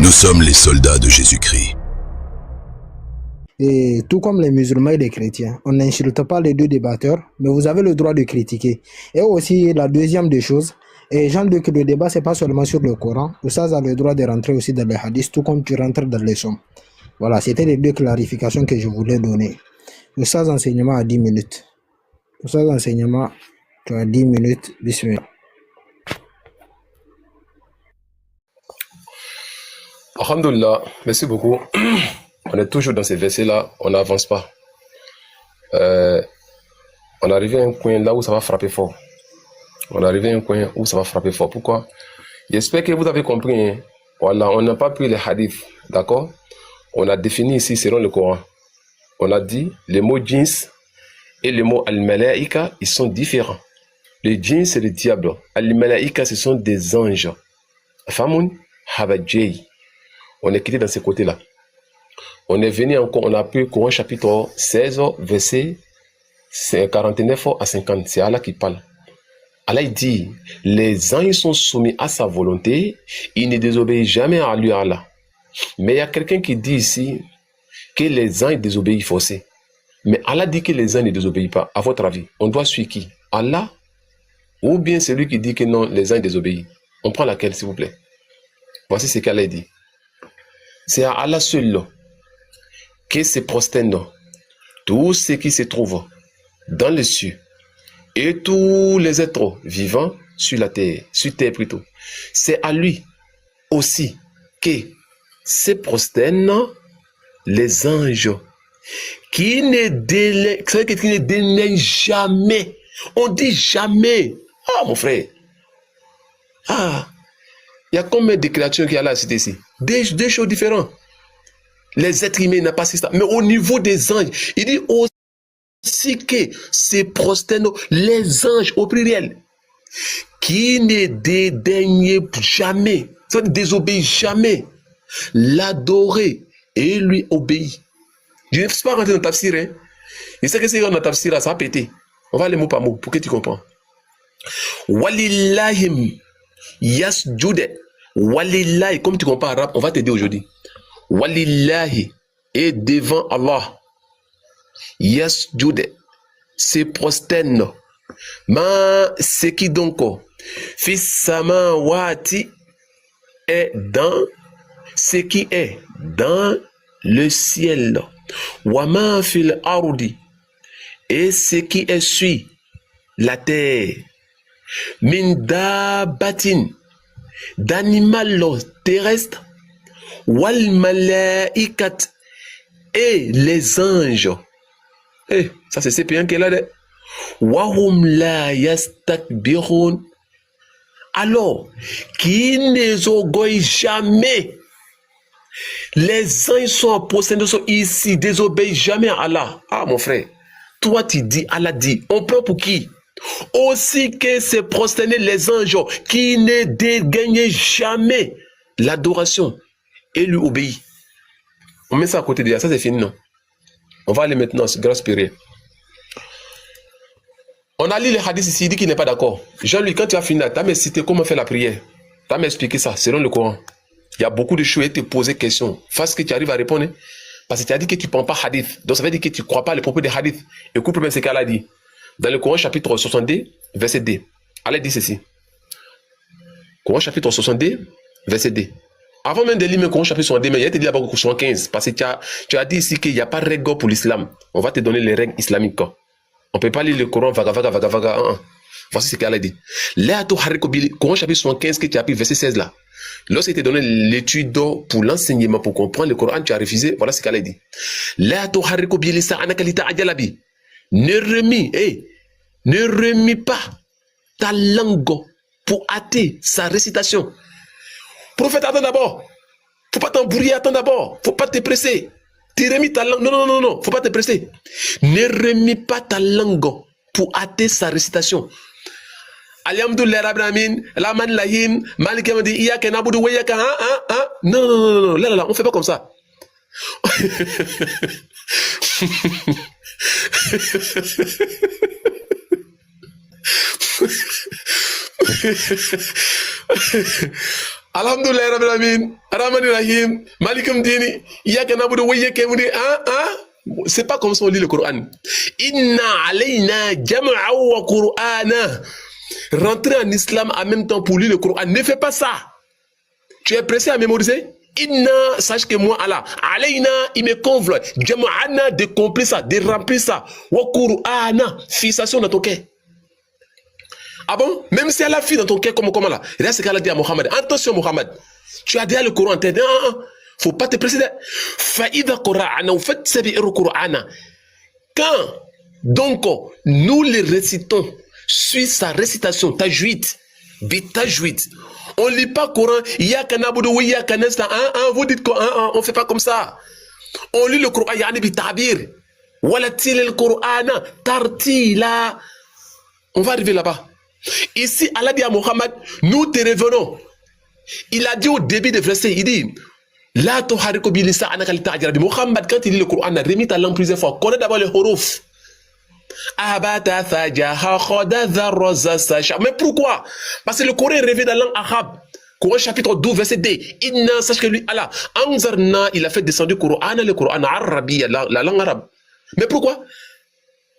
Nous sommes les soldats de Jésus-Christ. Et tout comme les musulmans et les chrétiens, on n'insulte pas les deux débatteurs, mais vous avez le droit de critiquer. Et aussi, la deuxième des choses, et Jean-Luc, le débat, c'est pas seulement sur le Coran. Oustaz a le droit de rentrer aussi dans les hadiths, tout comme tu rentres dans les sommes. Voilà, c'était les deux clarifications que je voulais donner. Oustaz, enseignement à 10 minutes. Oustaz, enseignement, tu as 10 minutes. Bismillah. Alhamdulillah, merci beaucoup. On est toujours dans ces versets-là, on n'avance pas. On est arrivé à un coin là où ça va frapper fort. On est arrivé à un coin où ça va frapper fort. Pourquoi? J'espère que vous avez compris. Hein. Voilà, on n'a pas pris les hadiths, d'accord? On a défini ici selon le Coran. On a dit les mots djins et les mots al-malaika, ils sont différents. Les djins, c'est le diable. Al-malaika, ce sont des anges. Famoun, habadjei. On est quitté dans ce côté-là. On est venu encore, on a pris Coran chapitre 16, verset 49 à 50. C'est Allah qui parle. Allah il dit, les anges sont soumis à sa volonté, ils ne désobéissent jamais à lui, Allah. Mais il y a quelqu'un qui dit ici que les anges désobéissent forcés. Mais Allah dit que les anges ne désobéissent pas. À votre avis, on doit suivre qui? Allah ou bien celui qui dit que non, les anges désobéissent? On prend laquelle, s'il vous plaît? Voici ce qu'Allah dit. C'est à Allah seul que se prosternent tout ce qui se trouve dans les cieux et tous les êtres vivants sur la terre, sur terre plutôt. C'est à lui aussi que se prosternent les anges qui ne déneignent jamais. On dit jamais. Ah, mon frère. Ah, il y a combien de créatures qui a là cité ici? Deux choses différentes. Les êtres humains n'ont pas ça. Mais au niveau des anges, il dit aussi que se prosternent les anges au pluriel qui ne dédaignent jamais, ça ne désobéit jamais, l'adorer et lui obéir. Je ne sais pas rentrer dans ta tafsir. Hein. Je sais que c'est dans ta tafsir, ça va péter. On va aller mot par mot pour que tu comprends. Walillahim yasjude. Walillahi, comme tu comprends arabe, on va t'aider aujourd'hui. Walillahi, et devant Allah, yasjude, se prosterne. Ma ce qui donc fis samawati est dans ce qui est dans le ciel. Wama fil ardi, et ce qui est sur la terre. Min dabatin, d'animal terrestre. Wal malaïkat, et les anges. Eh, ça c'est CP1 qui est là. Wahum la yastakbirun. Alors, qui ne s'orgueillent jamais. Les anges sont en possession ici, désobéissent jamais à Allah. Ah mon frère, toi tu dis, Allah dit, on peut pour qui? Aussi que se prosterner les anges qui ne dégagnent jamais l'adoration et lui obéit. On met ça à côté de ça, c'est fini, non? On va aller maintenant, grâce Péré. On a lu les hadiths ici, il dit qu'il n'est pas d'accord. Jean-Louis, quand tu as fini, tu as cité comment faire la prière. Tu as m'expliqué ça, selon le Coran. Il y a beaucoup de choses et te poser question. Face que tu arrives à répondre. Parce que tu as dit que tu ne prends pas hadith. Donc ça veut dire que tu ne crois pas les propos des hadiths. Écoute bien ce qu'Allah dit. Dans le Coran chapitre 62, verset 2. Allah dit ceci. Coran chapitre 62, verset 2. Avant même de lire le Coran chapitre 62, mais il y a te dit d'abord Coran 75. Parce que tu as dit ici qu'il n'y a pas de règle pour l'islam. On va te donner les règles islamiques. On ne peut pas lire le Coran vaga. Voici ce qu'Allah dit. Coran chapitre 75 que tu as pris, verset 16 là. Lorsqu'il t'a donné l'étude pour l'enseignement, pour comprendre le Coran, tu as refusé. Voilà ce qu'Allah dit. Ne remis pas ta langue pour hâter sa récitation. Prophète, attends d'abord. Faut pas t'embrouiller, attends d'abord. Faut pas te presser. Tu remis ta langue. Non. Faut pas te presser. Ne remis pas ta langue pour hâter sa récitation. Alhamdulillah Rabbil Alamin, Rahman Rahim, Malik Yawmiddin, Iyyaka na'budu wa iyyaka Non. Là, on fait pas comme ça. Alhamdulillah Rabbil Alamin, Rahmanir Rahim, Malikum Dini, Iyyaka na'budu wa iyyaka nasta'in. C'est pas comme ça on lit le Coran. Inna alayna jam'a wa Qur'ana. Rentrer en islam en même temps pour lire le Coran, ne fais pas ça. Tu es pressé à mémoriser? Inna, sache que moi, Allah, alayna, il me convole. Jama'ana, de compléter ça, de remplir ça. Wa Qur'ana, fixation dans ton cœur. Ah bon? Même si elle a fait dans ton cœur comme là. Regarde ce qu'elle a dit à Mohammed. Attention Mohammed, tu as déjà le Coran en tête. Faut pas te précéder. Fa'idha Qur'ana, ou fait sabi'ir Qur'ana. Quand, donc, nous les récitons, suit sa récitation, tajwid, bitajwid. On lit pas Coran, Iyyaka na'budu wa iyyaka nasta'in. Vous dites qu'on fait pas comme ça. On lit le Coran, yani bitabir. Wala tilil Qur'ana, tartila. On va arriver là-bas. Ici, Allah dit à Mohammed, nous te revenons. Il a dit au début du verset, il dit, La tuhariku bi lisanaka lita'jala bi. Mohammed, quand il lit le Coran, remis ta langue plusieurs fois. Connais d'abord les huruf. Mais pourquoi? Parce que le Coran est rêvé dans la langue arabe. Coran chapitre 12, verset 2. Inna, sache que lui, Allah, Anzarna, il a fait descendre le Coran arabe, la langue arabe. Mais pourquoi?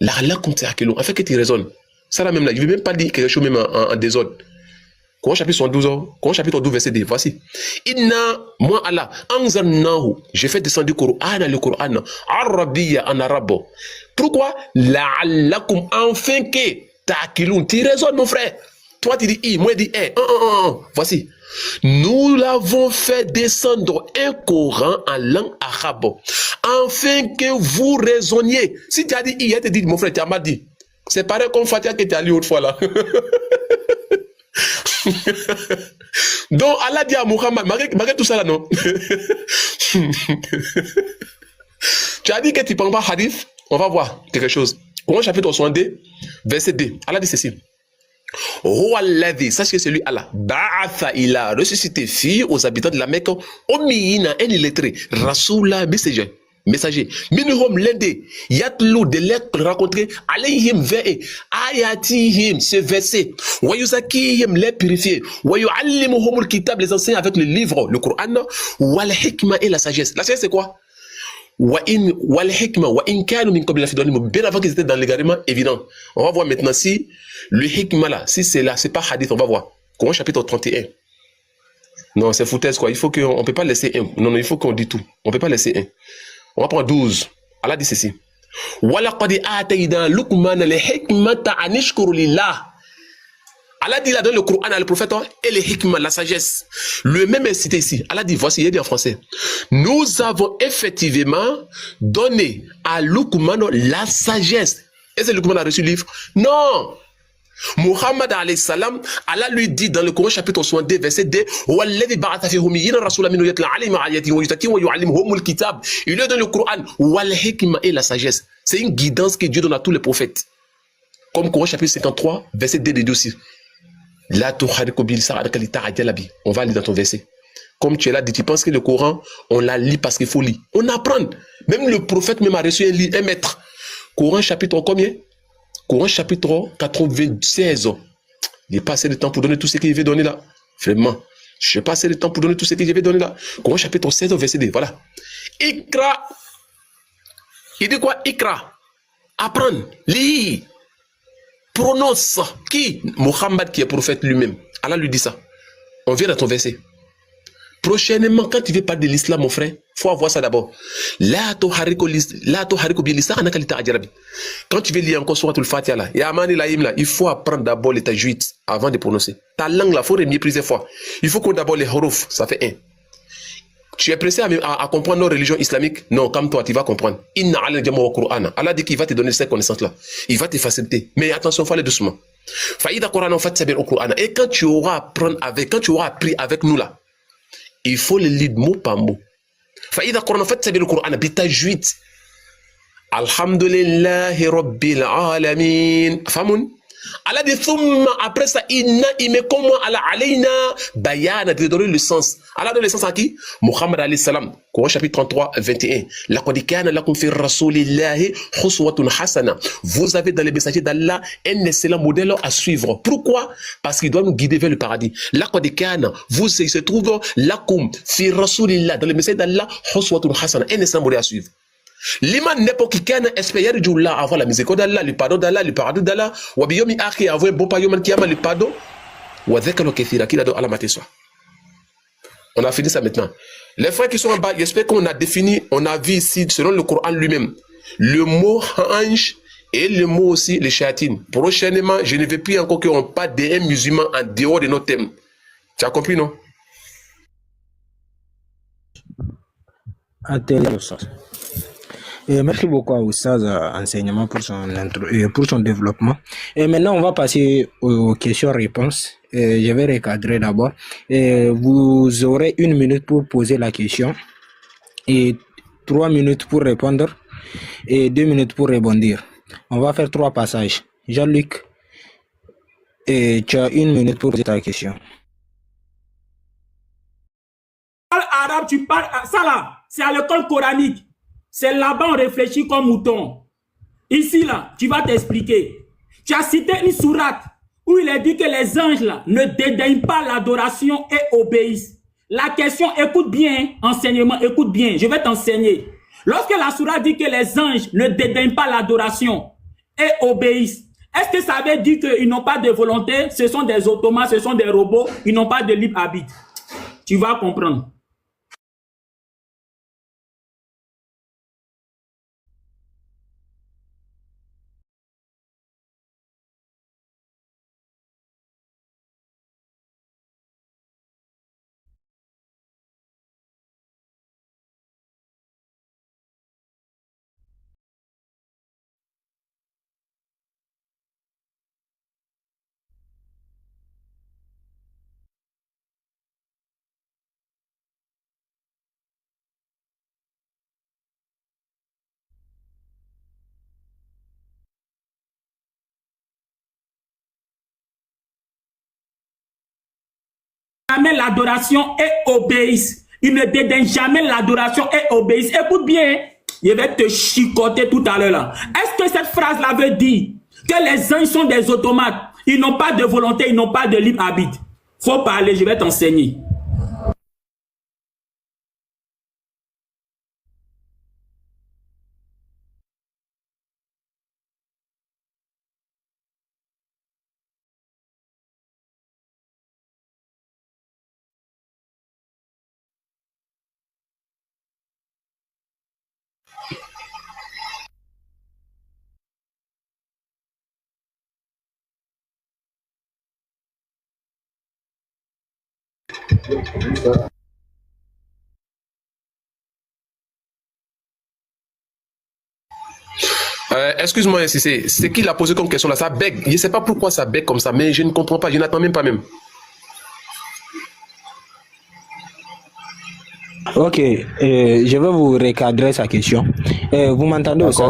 La'allakum ta'qilun, afin que tu raisonnes. Ça là même là, je ne vais même pas dire quelque chose même en désordre. Coran chapitre 12, verset 2, voici. Inna, moi Allah, anzarnahu, j'ai fait descendre le Coran arabiya en arabe. Pourquoi? La'allakum, afin que ta'qilun, tu raisonnes mon frère. Toi tu dis I, moi je dis voici. Nous l'avons fait descendre un Coran en langue arabe, afin que vous raisonniez. Si tu as dit I, elle te dit mon frère, tu as mal dit. C'est pareil comme Fatia que tu as lu autrefois là. Donc Allah dit à Muhammad, malgré tout ça là, non. Tu as dit que tu ne prends pas hadith. On va voir quelque chose. Coran chapitre 62, verset 2. Allah dit ceci. Sache que c'est lui Allah. Ba'atha, il a ressuscité fille aux habitants de la Mecque. Omiyina, un illettré. Rasoula, messager. Minhum l'endé. Yatlou de l'être rencontré. Alayhim ve'e. Ayatihim, ce verset. Wayuzakihim, les purifier. Wayu'allimuhumul kitab, les enseigne avec le livre, le Coran. Wal hikma et la sagesse. La sagesse c'est quoi? Wal hikma wa in kanu min qabla fi dhalim, bien avant qu'ils étaient dans l'égarement évident. On va voir maintenant si le hikma là, si c'est là, c'est pas hadith, on va voir. Coran chapitre 31. Non, c'est foutaise quoi, il faut qu'on peut pas laisser un. Non, il faut qu'on dise tout. On peut pas laisser un. On va prendre 12. Allah dit ceci. Walaqad atayna Luqman al-hikmata an yashkura lillah. Allah dit là dans le Coran, le prophète, et le hikmah, la sagesse. Le même est cité ici. Allah dit, voici, il dit en français. Nous avons effectivement donné à Luqman la sagesse. Est-ce que Luqman a reçu le livre? Non. Muhammad alayhi salam, Allah lui dit dans le Coran chapitre 62, verset 2, Walladhi ba'atha fi ummiyyin rasulan minhum yatlu alayhim ayatihi wa yuzakkihim wa yu'allimuhumul kitab. Il lui donne le Coran, wal hikmah et la sagesse. C'est une guidance que Dieu donne à tous les prophètes. Comme Coran chapitre 53, verset 2 de Dieu aussi. On va lire dans ton verset. Comme tu es là, tu penses que le Coran, on la lit parce qu'il faut lire. On apprend. Même le prophète même a reçu un maître. Coran chapitre combien? Coran chapitre 96. Il n'est pas assez de temps pour donner tout ce qu'il veut donner là. Vraiment. Je n'ai pas assez de temps pour donner tout ce que je vais donner là. Coran chapitre 16, verset 2. Voilà. Ikra. Il dit quoi? Ikra. Apprendre. Lire. Prononce. Qui? Muhammad qui est prophète lui-même. Allah lui dit ça. On vient dans ton verset. Prochainement, quand tu veux parler de l'islam, mon frère, il faut avoir ça d'abord. Quand tu veux lire encore sur le Fatiha là, il faut apprendre d'abord les tajwid avant de prononcer. Ta langue là, il faut remis plusieurs fois. Il faut qu'on d'abord les huruf, ça fait un. Tu es pressé à comprendre nos religions islamiques? Non, comme toi, tu vas comprendre. Inna ala jama wa Qur'ana. Allah dit qu'il va te donner cette connaissance-là. Il va te faciliter. Mais attention, il faut aller doucement. Faïda Qur'ana, en fait, c'est bien au Qur'ana. Et quand tu auras appris avec nous là, il faut le lire mot par mot. Faïda Qur'ana, en fait, c'est bien le Qur'ana. Bitajwid. Alhamdulillahi Rabbil Alamin. Famoun. Allah dit après ça, il met comme moi Allah alayna bayana de donner le sens. Allah donne le sens à qui? Muhammad alayhi salam. Coran chapitre 33, 21. Laqad kana lakum fi rasulillahi uswatun hasana. Vous avez dans les messagers d'Allah un excellent modèle à suivre. Pourquoi? Parce qu'il doit nous guider vers le paradis. Laqad kana, il se trouve lakum fi rasulillah, dans les messagers d'Allah uswatun hasana, un excellent modèle à suivre. L'imam n'importe qui can espérer Dieu avoir la miséricorde d'Allah, le pardon d'Allah, le paradis d'Allah, ou bien yomi akhi avoir un bon payement qui a le pardon, ou avec le kefira qui l'a donné à la matin. On a fini ça maintenant. Les frères qui sont en bas, j'espère qu'on a défini, on a vu ici, selon le Coran lui-même, le mot ange et le mot aussi les chatines. Prochainement, je ne vais plus encore qu'on parle d'un musulman en dehors de nos thèmes. Tu as compris, non? Et merci beaucoup à Oussaz enseignement pour son développement. Et maintenant, on va passer aux questions-réponses. Je vais recadrer d'abord. Vous aurez 1 minute pour poser la question et 3 minutes pour répondre et 2 minutes pour rebondir. On va faire 3 passages. Jean-Luc, tu as 1 minute pour poser ta question. Arabe, tu parles, ça là, c'est à l'école coranique. C'est là-bas on réfléchit comme mouton. Ici là, tu vas t'expliquer. Tu as cité une sourate où il est dit que les anges là ne dédaignent pas l'adoration et obéissent. La question, écoute bien, enseignement, écoute bien, je vais t'enseigner. Lorsque la sourate dit que les anges ne dédaignent pas l'adoration et obéissent, est-ce que ça veut dire qu'ils n'ont pas de volonté? Ce sont des automates, ce sont des robots, ils n'ont pas de libre arbitre. Tu vas comprendre. Jamais l'adoration et obéissent. Ils ne dédaignent jamais l'adoration et obéissent. Écoute bien, je vais te chicoter tout à l'heure là. Est-ce que cette phrase-là veut dire que les anges sont des automates? Ils n'ont pas de volonté, ils n'ont pas de libre arbitre. Faut parler, je vais t'enseigner. Excuse-moi, c'est qui l'a posé comme question là? Ça bègue. Je ne sais pas pourquoi ça bègue comme ça, mais je ne comprends pas, je n'attends même pas même. Ok, je vais vous recadrer sa question. Vous m'entendez aussi?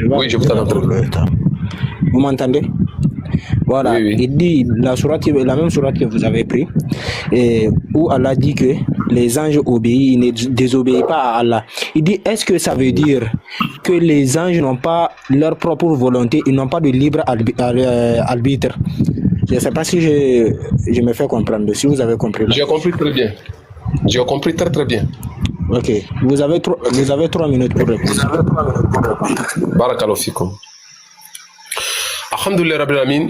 Oui, je vous entends. Vous m'entendez? Voilà, oui, oui. Il dit la même sourate que vous avez pris, où Allah dit que les anges obéissent, ils ne désobéissent pas à Allah. Il dit, est-ce que ça veut dire que les anges n'ont pas leur propre volonté, ils n'ont pas de libre arbitre? Je ne sais pas si je me fais comprendre, si vous avez compris. J'ai compris très bien. J'ai compris très très bien. Ok, vous avez 3 minutes pour répondre. Barakallahu fikum. Alhamdulillah Rabbil Alamin.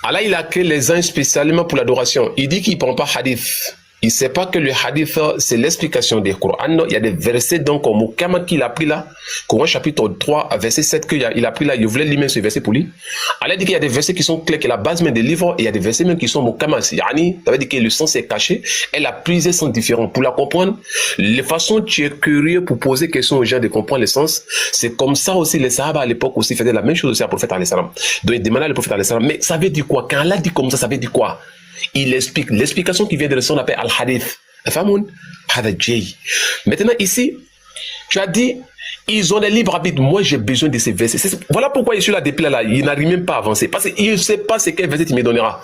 Allah il a créé les anges spécialement pour l'adoration. Il dit qu'il ne prend pas hadith. Il ne sait pas que le hadith, c'est l'explication des Coran. Il y a des versets, donc, au Mukama qu'il a pris là, Coran chapitre 3, verset 7, qu'il a pris là, il voulait lui-même ce verset pour lui. Allah dit qu'il y a des versets qui sont clairs, qui est la base même des livres, et il y a des versets même qui sont Mukama. Yani, ça veut dire que le sens est caché, et la prise sont différentes. Pour la comprendre, les façons tu es curieux pour poser question aux gens de comprendre le sens, c'est comme ça aussi les Sahaba à l'époque aussi faisaient la même chose aussi à prophète alayhi salam. Donc, ils demandaient au prophète alayhi salam, mais ça veut dire quoi? Quand Allah dit comme ça veut dire quoi? Il explique l'explication qui vient de la on appelle al-hadith. Maintenant ici, Tu as dit, ils ont des libres arbitres. Moi, j'ai besoin de ces versets. Voilà pourquoi je suis là depuis là. Il n'arrive même pas à avancer. Parce qu'il ne sait pas ce quel verset il me donnera.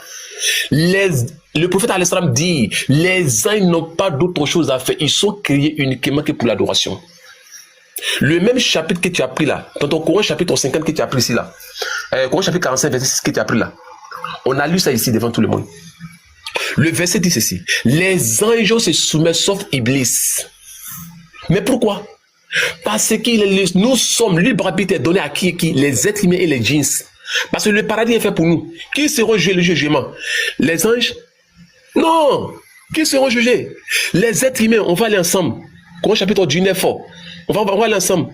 Le prophète al-Islam dit, les uns n'ont pas d'autre chose à faire. Ils sont créés uniquement que pour l'adoration. Le même chapitre que tu as pris là, dans ton Coran chapitre 50 que tu as pris ici là, Coran chapitre 45 verset 6 que tu as pris là, on a lu ça ici devant tout le monde. Le verset dit ceci, les anges se soumettent sauf Iblis. Mais pourquoi? Parce que nous sommes libres arbitres donné à qui? Les êtres humains et les djinns. Parce que le paradis est fait pour nous. Qui seront jugés le jugement? Les anges? Non. Qui seront jugés? Les êtres humains, on va aller ensemble. Coran chapitre 19. On va aller ensemble.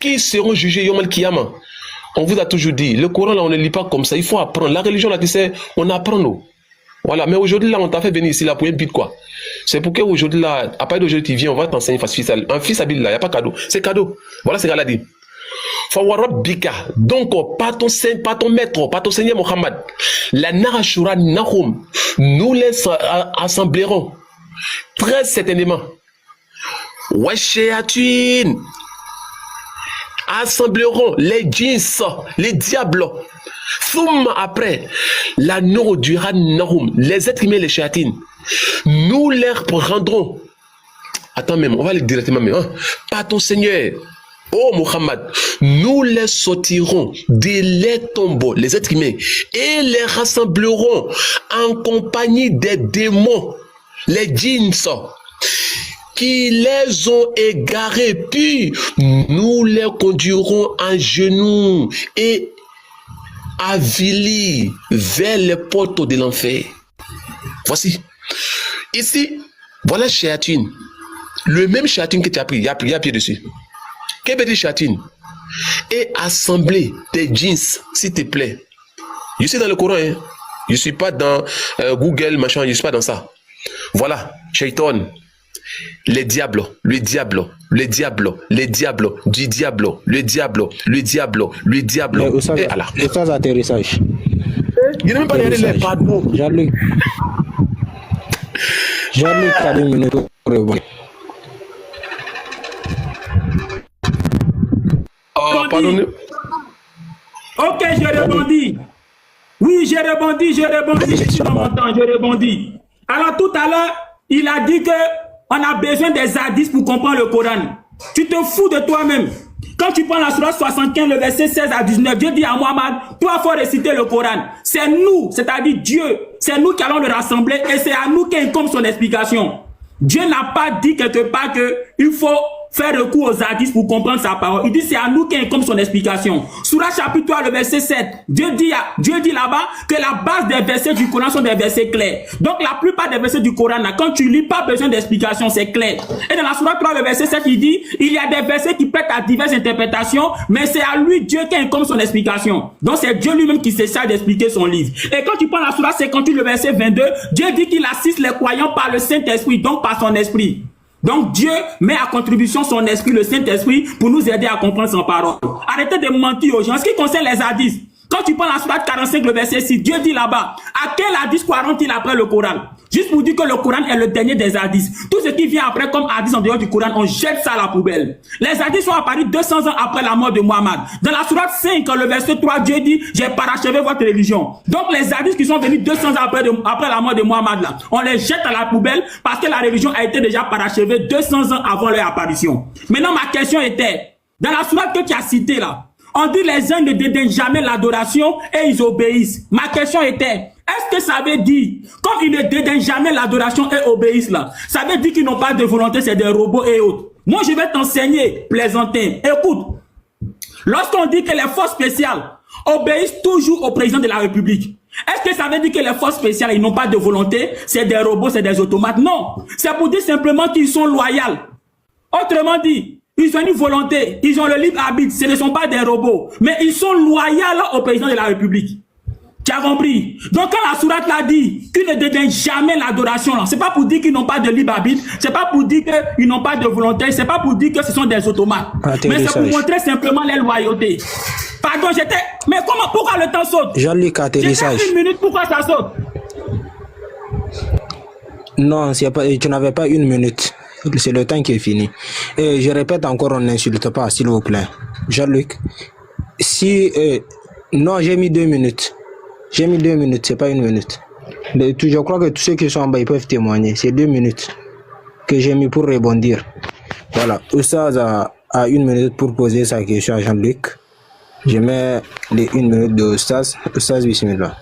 Qui seront jugés Yom al-Kiyama? On vous a toujours dit, le Coran là, on ne lit pas comme ça. Il faut apprendre. La religion là, tu sais, on apprend nous. Voilà. Mais aujourd'hui là, on t'a fait venir ici là pour un bit quoi. C'est pour qu'aujourd'hui là, à partir d'aujourd'hui, tu viens, on va t'enseigner un fils habile là, il n'y a pas cadeau. C'est cadeau. Voilà ce qu'elle a dit. Donc, pas ton maître, pas ton Seigneur Mohammed. La Narashura Nahum, nous les assemblerons très certainement. Weshéatun, assembleront les djinns, les diables. Foum après, la Norodura Nahum, les êtres humains, les chéatines, nous les rendrons. Attends même, on va aller directement même. Hein? Pas ton Seigneur. Oh Muhammad, nous les sortirons de les tombeaux, les êtres humains, et les rassemblerons en compagnie des démons, les djinns, qui les ont égarés, puis nous les conduirons en genoux et avilis vers les portes de l'enfer. Voici. Ici, voilà Shayatin. Le même Shayatin que tu as pris, il y a pied dessus. Qu'est-ce que dit Shayatin? Et assembler tes jeans, s'il te plaît. Je suis dans le Coran, hein. Je ne suis pas dans Google, machin, je ne suis pas dans ça. Voilà, Shaitan. Les diables, le diable, les diables, les diables, du diable, le diable, le diable, le diable. Et Allah. Le sens atterrissage. Il n'a même pas regardé les pardon. Jean-Luc, t'as 2 minutes pour répondre. Pardonnez. Ok, je rebondis. Oui, je rebondis. Je suis dans mon temps, je rebondis. Alors tout à l'heure, il a dit que on a besoin des hadiths pour comprendre le Coran. Tu te fous de toi-même. Quand tu prends la sourate 75, le verset 16 à 19, Dieu dit à Mohammed, toi, il faut réciter le Coran. C'est nous, c'est-à-dire Dieu, c'est nous qui allons le rassembler et c'est à nous qu'il incombe son explication. Dieu n'a pas dit quelque part qu'il faut faire recours aux hadiths pour comprendre sa parole. Il dit c'est à nous qu'il incombe son explication. Sourate chapitre 3, le verset 7, Dieu dit là-bas que la base des versets du Coran sont des versets clairs. Donc la plupart des versets du Coran, là, quand tu lis, pas besoin d'explication, c'est clair. Et dans la sourate 3, le verset 7, il dit, il y a des versets qui prêtent à diverses interprétations, mais c'est à lui, Dieu, qui incombe son explication. Donc c'est Dieu lui-même qui s'essaie d'expliquer son livre. Et quand tu prends la sourate 58, le verset 22, Dieu dit qu'il assiste les croyants par le Saint-Esprit, donc par son esprit. Donc Dieu met à contribution son esprit, le Saint-Esprit, pour nous aider à comprendre son parole. Arrêtez de mentir aux gens. En ce qui concerne les hadiths, quand tu prends la sourate 45, le verset 6, Dieu dit là-bas, à quel hadith croiront-ils après le Coran? Juste pour dire que le Coran est le dernier des hadiths. Tout ce qui vient après comme hadith en dehors du Coran, on jette ça à la poubelle. Les hadiths sont apparus 200 ans après la mort de Mohammed. Dans la sourate 5, le verset 3, Dieu dit, j'ai parachevé votre religion. Donc les hadiths qui sont venus 200 ans après la mort de Mohammed, là, on les jette à la poubelle parce que la religion a été déjà parachevée 200 ans avant leur apparition. Maintenant, ma question était, dans la sourate que tu as citée là, on dit les uns ne dédaignent jamais l'adoration et ils obéissent. Ma question était, est-ce que ça veut dire, comme ils ne dédaignent jamais l'adoration et obéissent là, ça veut dire qu'ils n'ont pas de volonté, c'est des robots et autres. Moi, je vais t'enseigner, plaisanter. Écoute, lorsqu'on dit que les forces spéciales obéissent toujours au président de la République, est-ce que ça veut dire que les forces spéciales, ils n'ont pas de volonté, c'est des robots, c'est des automates? Non, c'est pour dire simplement qu'ils sont loyaux. Autrement dit, ils ont une volonté, ils ont le libre arbitre, ce ne sont pas des robots, mais ils sont loyaux au président de la République. Tu as compris? Donc quand la sourate l'a dit, qu'ils ne dédaignent jamais l'adoration, c'est pas pour dire qu'ils n'ont pas de libre arbitre, c'est pas pour dire qu'ils n'ont pas de volonté, c'est pas pour dire que ce sont des automates, mais c'est pour montrer simplement les loyautés. Pardon, mais comment, pourquoi le temps saute? Jean-Luc, atterrissage. J'ai 1 minute, pourquoi ça saute? Non, tu n'avais pas 1 minute. c'est le temps qui est fini. Et je répète encore, on n'insulte pas, s'il vous plaît. Jean-Luc, si... non, j'ai mis 2 minutes. J'ai mis 2 minutes, c'est pas 1 minute. Je crois que tous ceux qui sont en bas, ils peuvent témoigner. C'est 2 minutes que j'ai mis pour rebondir. Voilà, Oustaz a 1 minute pour poser sa question à Jean-Luc. Je mets les 1 minute de Oustaz. Oustaz, bismillah.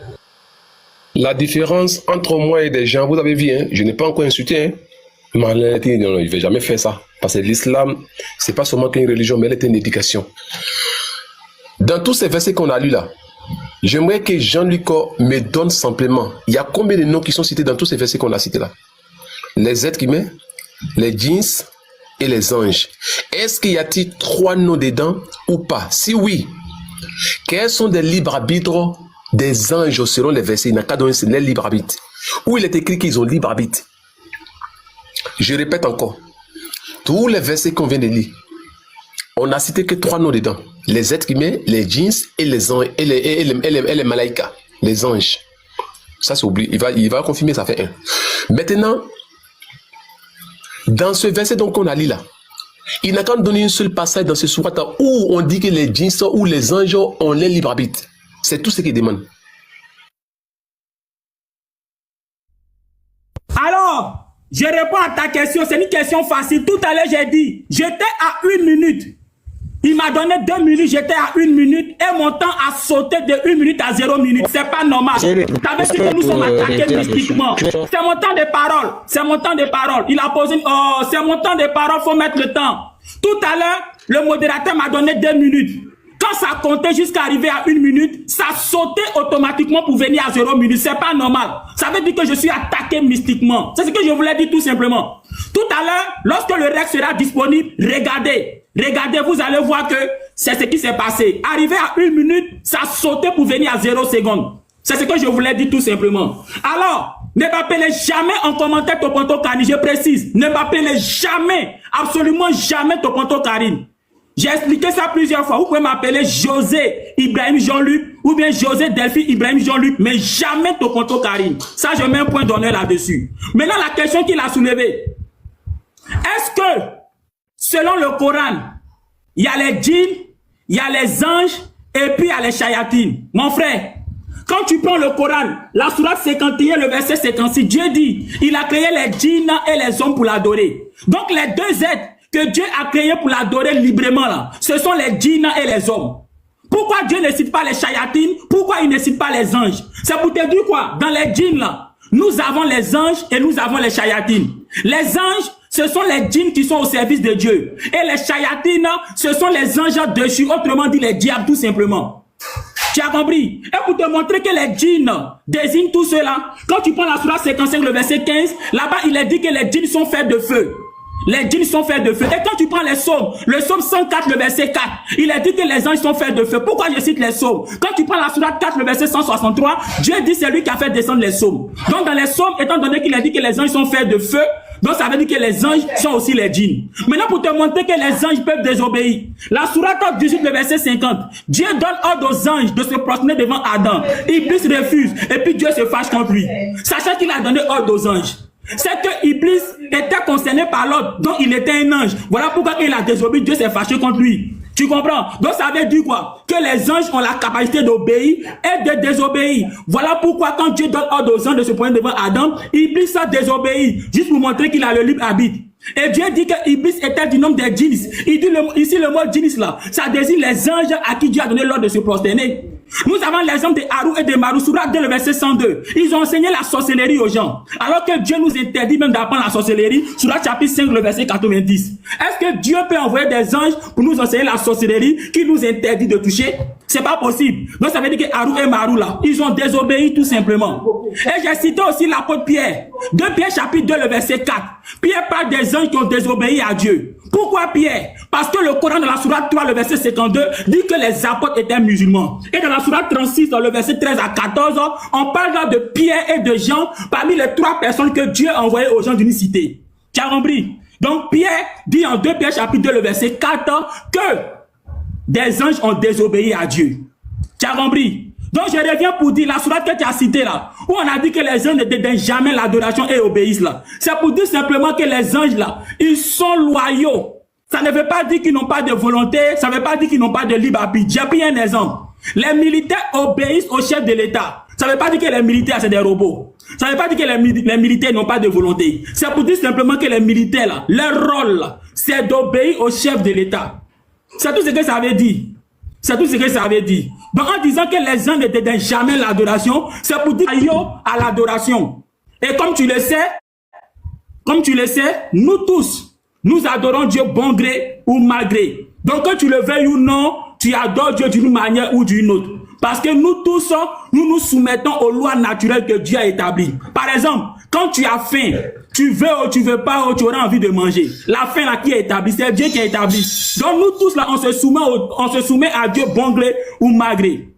La différence entre moi et des gens, vous avez vu, hein, je n'ai pas encore insulté. Hein. Non, il ne va jamais faire ça. Parce que l'islam, c'est pas seulement qu'une religion, mais elle est une éducation. Dans tous ces versets qu'on a lus là, j'aimerais que Jean-Luc me donne simplement, il y a combien de noms qui sont cités dans tous ces versets qu'on a cités là? Les êtres humains, les djinns et les anges. Est-ce qu'il y a-t-il 3 noms dedans ou pas? Si oui, quels sont des libres arbitres des anges selon les versets? Il n'a qu'à donner les libres arbitres. Où il est écrit qu'ils ont libre arbitre. Je répète encore. Tous les versets qu'on vient de lire, on n'a cité que 3 noms dedans. Les êtres humains, les djinns et les anges, et les malaïkas, les anges. Ça c'est oublié. Il va confirmer, ça fait 1. Maintenant, dans ce verset donc qu'on a lu là, il n'a qu'à donner une seule passage dans ce sourate où on dit que les djinns ou les anges ont les libre arbitre. C'est tout ce qu'il demande. Alors, je réponds à ta question, c'est une question facile. Tout à l'heure, j'ai dit, j'étais à 1 minute. Il m'a donné 2 minutes, j'étais à 1 minute et mon temps a sauté de 1 minute à 0 minute. C'est pas normal. T'avais dit que nous sommes attaqués mystiquement. C'est mon temps de parole. C'est mon temps de parole. Il a posé, oh, c'est mon temps de parole, faut mettre le temps. Tout à l'heure, le modérateur m'a donné 2 minutes. Quand ça comptait jusqu'à arriver à 1 minute, ça sautait automatiquement pour venir à 0 minute. C'est pas normal. Ça veut dire que je suis attaqué mystiquement. C'est ce que je voulais dire tout simplement. Tout à l'heure, lorsque le règle sera disponible, regardez. Regardez, vous allez voir que c'est ce qui s'est passé. Arrivé à 1 minute, ça sautait pour venir à 0 seconde. C'est ce que je voulais dire tout simplement. Alors, ne m'appelez jamais en commentaire Toponto Karine. Je précise, ne m'appelez jamais, absolument jamais Toponto Karine. J'ai expliqué ça plusieurs fois. Vous pouvez m'appeler José Ibrahim Jean-Luc ou bien José Delphi Ibrahim Jean-Luc, mais jamais Toponto Karine. Ça, je mets un point d'honneur là-dessus. Maintenant, la question qu'il a soulevée. Est-ce que, selon le Coran, il y a les djinns, il y a les anges et puis il y a les shayatines? Mon frère, quand tu prends le Coran, la sourate 51, le verset 56, Dieu dit, il a créé les djinns et les hommes pour l'adorer. Donc les 2 êtres que Dieu a créés pour l'adorer librement là, ce sont les djinns et les hommes. Pourquoi Dieu ne cite pas les shayatines? Pourquoi il ne cite pas les anges? C'est pour te dire quoi? Dans les djinns là, nous avons les anges et nous avons les shayatines. Les anges, ce sont les djinns qui sont au service de Dieu. Et les shayatines, ce sont les anges dessus, autrement dit les diables tout simplement. Tu as compris? Et pour te montrer que les djinns désignent tout cela, quand tu prends la sourate 55, le verset 15, là-bas il est dit que les djinns sont faits de feu. Les djinns sont faits de feu. Et quand tu prends les psaumes, le psaume 104, le verset 4, il est dit que les anges sont faits de feu. Pourquoi je cite les psaumes? Quand tu prends la sourate 4, le verset 163, Dieu dit c'est lui qui a fait descendre les psaumes. Donc dans les psaumes, étant donné qu'il a dit que les anges sont faits de feu, donc ça veut dire que les anges sont aussi les djinns. Maintenant pour te montrer que les anges peuvent désobéir, la sourate 18, le verset 50, Dieu donne ordre aux anges de se prosterner devant Adam. Iblis refuse et puis Dieu se fâche contre lui. Sachant qu'il a donné ordre aux anges. C'est que Iblis était concerné par l'ordre, donc il était un ange. Voilà pourquoi il a désobéi, Dieu s'est fâché contre lui. Tu comprends? Donc ça veut dire quoi? Que les anges ont la capacité d'obéir et de désobéir. Voilà pourquoi quand Dieu donne ordre aux anges de se pointer devant Adam, Iblis a désobéi, juste pour montrer qu'il a le libre arbitre. Et Dieu dit que Iblis était du nombre des djinns. Il dit ici le mot djinns là, ça désigne les anges à qui Dieu a donné l'ordre de se prosterner. Nous avons l'exemple de Harou et de Marou, sourate 2, le verset 102. Ils ont enseigné la sorcellerie aux gens. Alors que Dieu nous interdit même d'apprendre la sorcellerie, sourate chapitre 5, le verset 90. Est-ce que Dieu peut envoyer des anges pour nous enseigner la sorcellerie qui nous interdit de toucher? C'est pas possible. Donc ça veut dire que Harou et Marou là, ils ont désobéi tout simplement. Et j'ai cité aussi l'apôtre Pierre. 2 Pierre chapitre 2, le verset 4. Pierre parle des anges qui ont désobéi à Dieu. Pourquoi Pierre? Parce que le Coran dans la sourate 3, le verset 52, dit que les apôtres étaient musulmans. Et dans la sourate 36, dans le verset 13 à 14, on parle là de Pierre et de Jean parmi les 3 personnes que Dieu a envoyées aux gens d'une cité. Tu as compris? Donc Pierre dit en 2 Pierre chapitre 2, le verset 4, que des anges ont désobéi à Dieu. Tu as compris? Donc je reviens pour dire la sourate que tu as citée là, où on a dit que les anges ne dédaignent jamais l'adoration et obéissent là. C'est pour dire simplement que les anges là, ils sont loyaux. Ça ne veut pas dire qu'ils n'ont pas de volonté, ça ne veut pas dire qu'ils n'ont pas de libre arbitre. J'ai pris un exemple. Les militaires obéissent au chef de l'État. Ça ne veut pas dire que les militaires c'est des robots. Ça ne veut pas dire que les militaires n'ont pas de volonté. C'est pour dire simplement que les militaires là, leur rôle là, c'est d'obéir au chef de l'État. C'est tout ce que ça veut dire. C'est tout ce que ça veut dire. Donc en disant que les gens ne dédaignent jamais l'adoration, c'est pour dire yo à l'adoration. Et comme tu le sais, nous tous, nous adorons Dieu bon gré ou mal gré. Donc que tu le veuilles ou non, tu adores Dieu d'une manière ou d'une autre. Parce que nous tous, nous nous soumettons aux lois naturelles que Dieu a établies. Par exemple, quand tu as faim, tu veux ou tu veux pas, ou tu auras envie de manger. La faim là qui est établie, c'est Dieu qui a établi. Donc nous tous là, on se soumet à Dieu bon gré ou mal gré.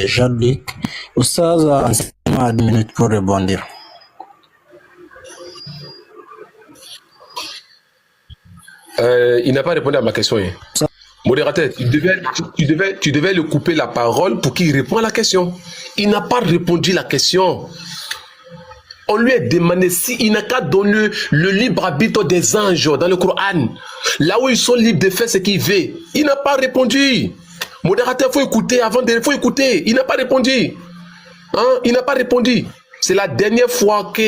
Jean-Luc, Oustaz a 2 minutes pour rebondir. Il n'a pas répondu à ma question. Hein. Modérateur, tu devais lui couper la parole pour qu'il réponde à la question. Il n'a pas répondu à la question. On lui a demandé s'il n'a qu'à donner le libre arbitre des anges dans le Coran. Là où ils sont libres de faire ce qu'ils veulent. Il n'a pas répondu. Modérateur, il faut écouter avant de... Il faut écouter. Il n'a pas répondu. Hein? Il n'a pas répondu. C'est la dernière fois que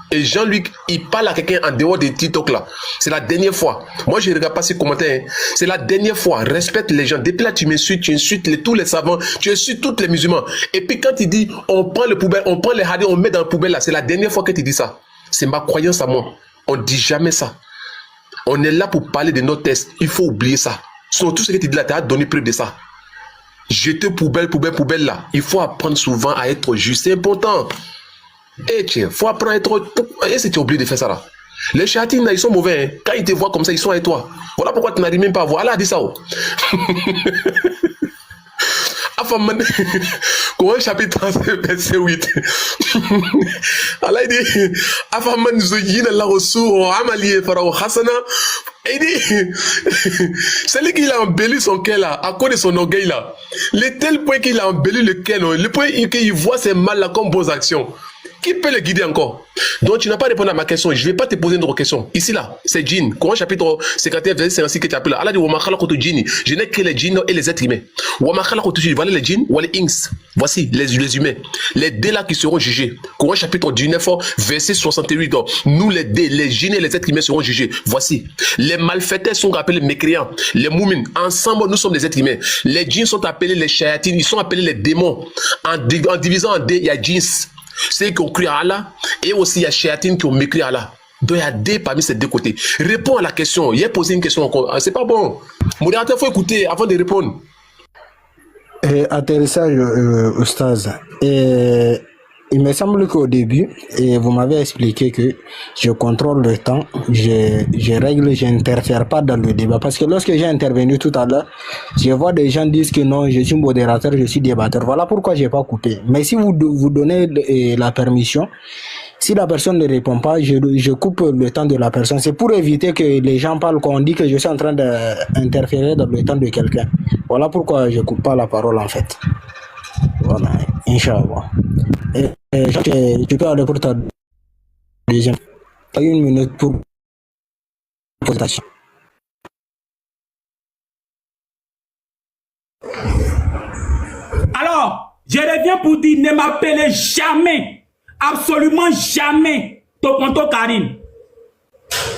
Jean-Luc, il parle à quelqu'un en dehors de TikTok là. C'est la dernière fois. Moi, je ne regarde pas ces commentaires. Hein. C'est la dernière fois. Respecte les gens. Depuis là, tu m'insultes, tu insultes tous les savants, tu insultes tous les musulmans. Et puis quand tu dis, on prend le poubelle, on prend les hadiths, on met dans la poubelle là. C'est la dernière fois que tu dis ça. C'est ma croyance à moi. On ne dit jamais ça. On est là pour parler de nos tests. Il faut oublier ça. Sur tout ce que tu dis là, tu as donné preuve de ça. Jeter poubelle là. Il faut apprendre souvent à être juste. C'est important. Eh tiens, faut apprendre à être... Et si tu es obligé de faire ça là. Les chatines là, ils sont mauvais. Hein. Quand ils te voient comme ça, ils sont avec toi. Voilà pourquoi tu n'arrives même pas à voir. Allah a dit ça. Oh. Coran chapitre 37, verset 8. Allah dit Afaman zuyina la rasul amali farao hasana. Il dit celui qui a embelli son cœur là, à cause de son orgueil là, le tel point qu'il a embelli le cœur, le point qu'il voit ces mal là comme bonnes actions. Qui peut le guider encore? Donc tu n'as pas répondu à ma question. Je ne vais pas te poser une autre question. Ici là, c'est djinn. Coran chapitre 51, verset 56 que tu appelles là. Allah dit Wa ma khalaqtu djinni. Je n'ai créé les djinns et les êtres humains. Wa ma khalaqtu djinni. Voilà les djinns, voilà les ins. Voici les humains. Les dés là qui seront jugés. Coran chapitre 19, verset 68. Donc, nous les dés, les djinns et les êtres humains seront jugés. Voici. Les malfaiteurs sont appelés les mécréants. Les moumines. Ensemble, nous sommes des êtres humains. Les djinns sont appelés les shayatines. Ils sont appelés les démons. En divisant en dés, il y a djinns. Ceux qui ont cru à Allah et aussi il y a Shayatine qui ont mécrit à Allah. Donc il y a deux parmi ces deux côtés. Réponds à la question. Il a posé une question encore. C'est pas bon. Modérateur, il faut écouter avant de répondre. Atterrissage, Oustaz. Il me semble qu'au début, vous m'avez expliqué que je contrôle le temps, je règle, je n'interfère pas dans le débat. Parce que lorsque j'ai intervenu tout à l'heure, je vois des gens dire que non, je suis modérateur, je suis débatteur. Voilà pourquoi je n'ai pas coupé. Mais si vous donnez la permission, si la personne ne répond pas, je coupe le temps de la personne. C'est pour éviter que les gens parlent quand on dit que je suis en train d'interférer dans le temps de quelqu'un. Voilà pourquoi je ne coupe pas la parole en fait. Voilà, Inch'Allah. Jean, tu peux aller pour ta deuxième. Tu as 1 minute pour poser ta question. Alors, je reviens pour dire, ne m'appelez jamais, absolument jamais, Toponto Karim.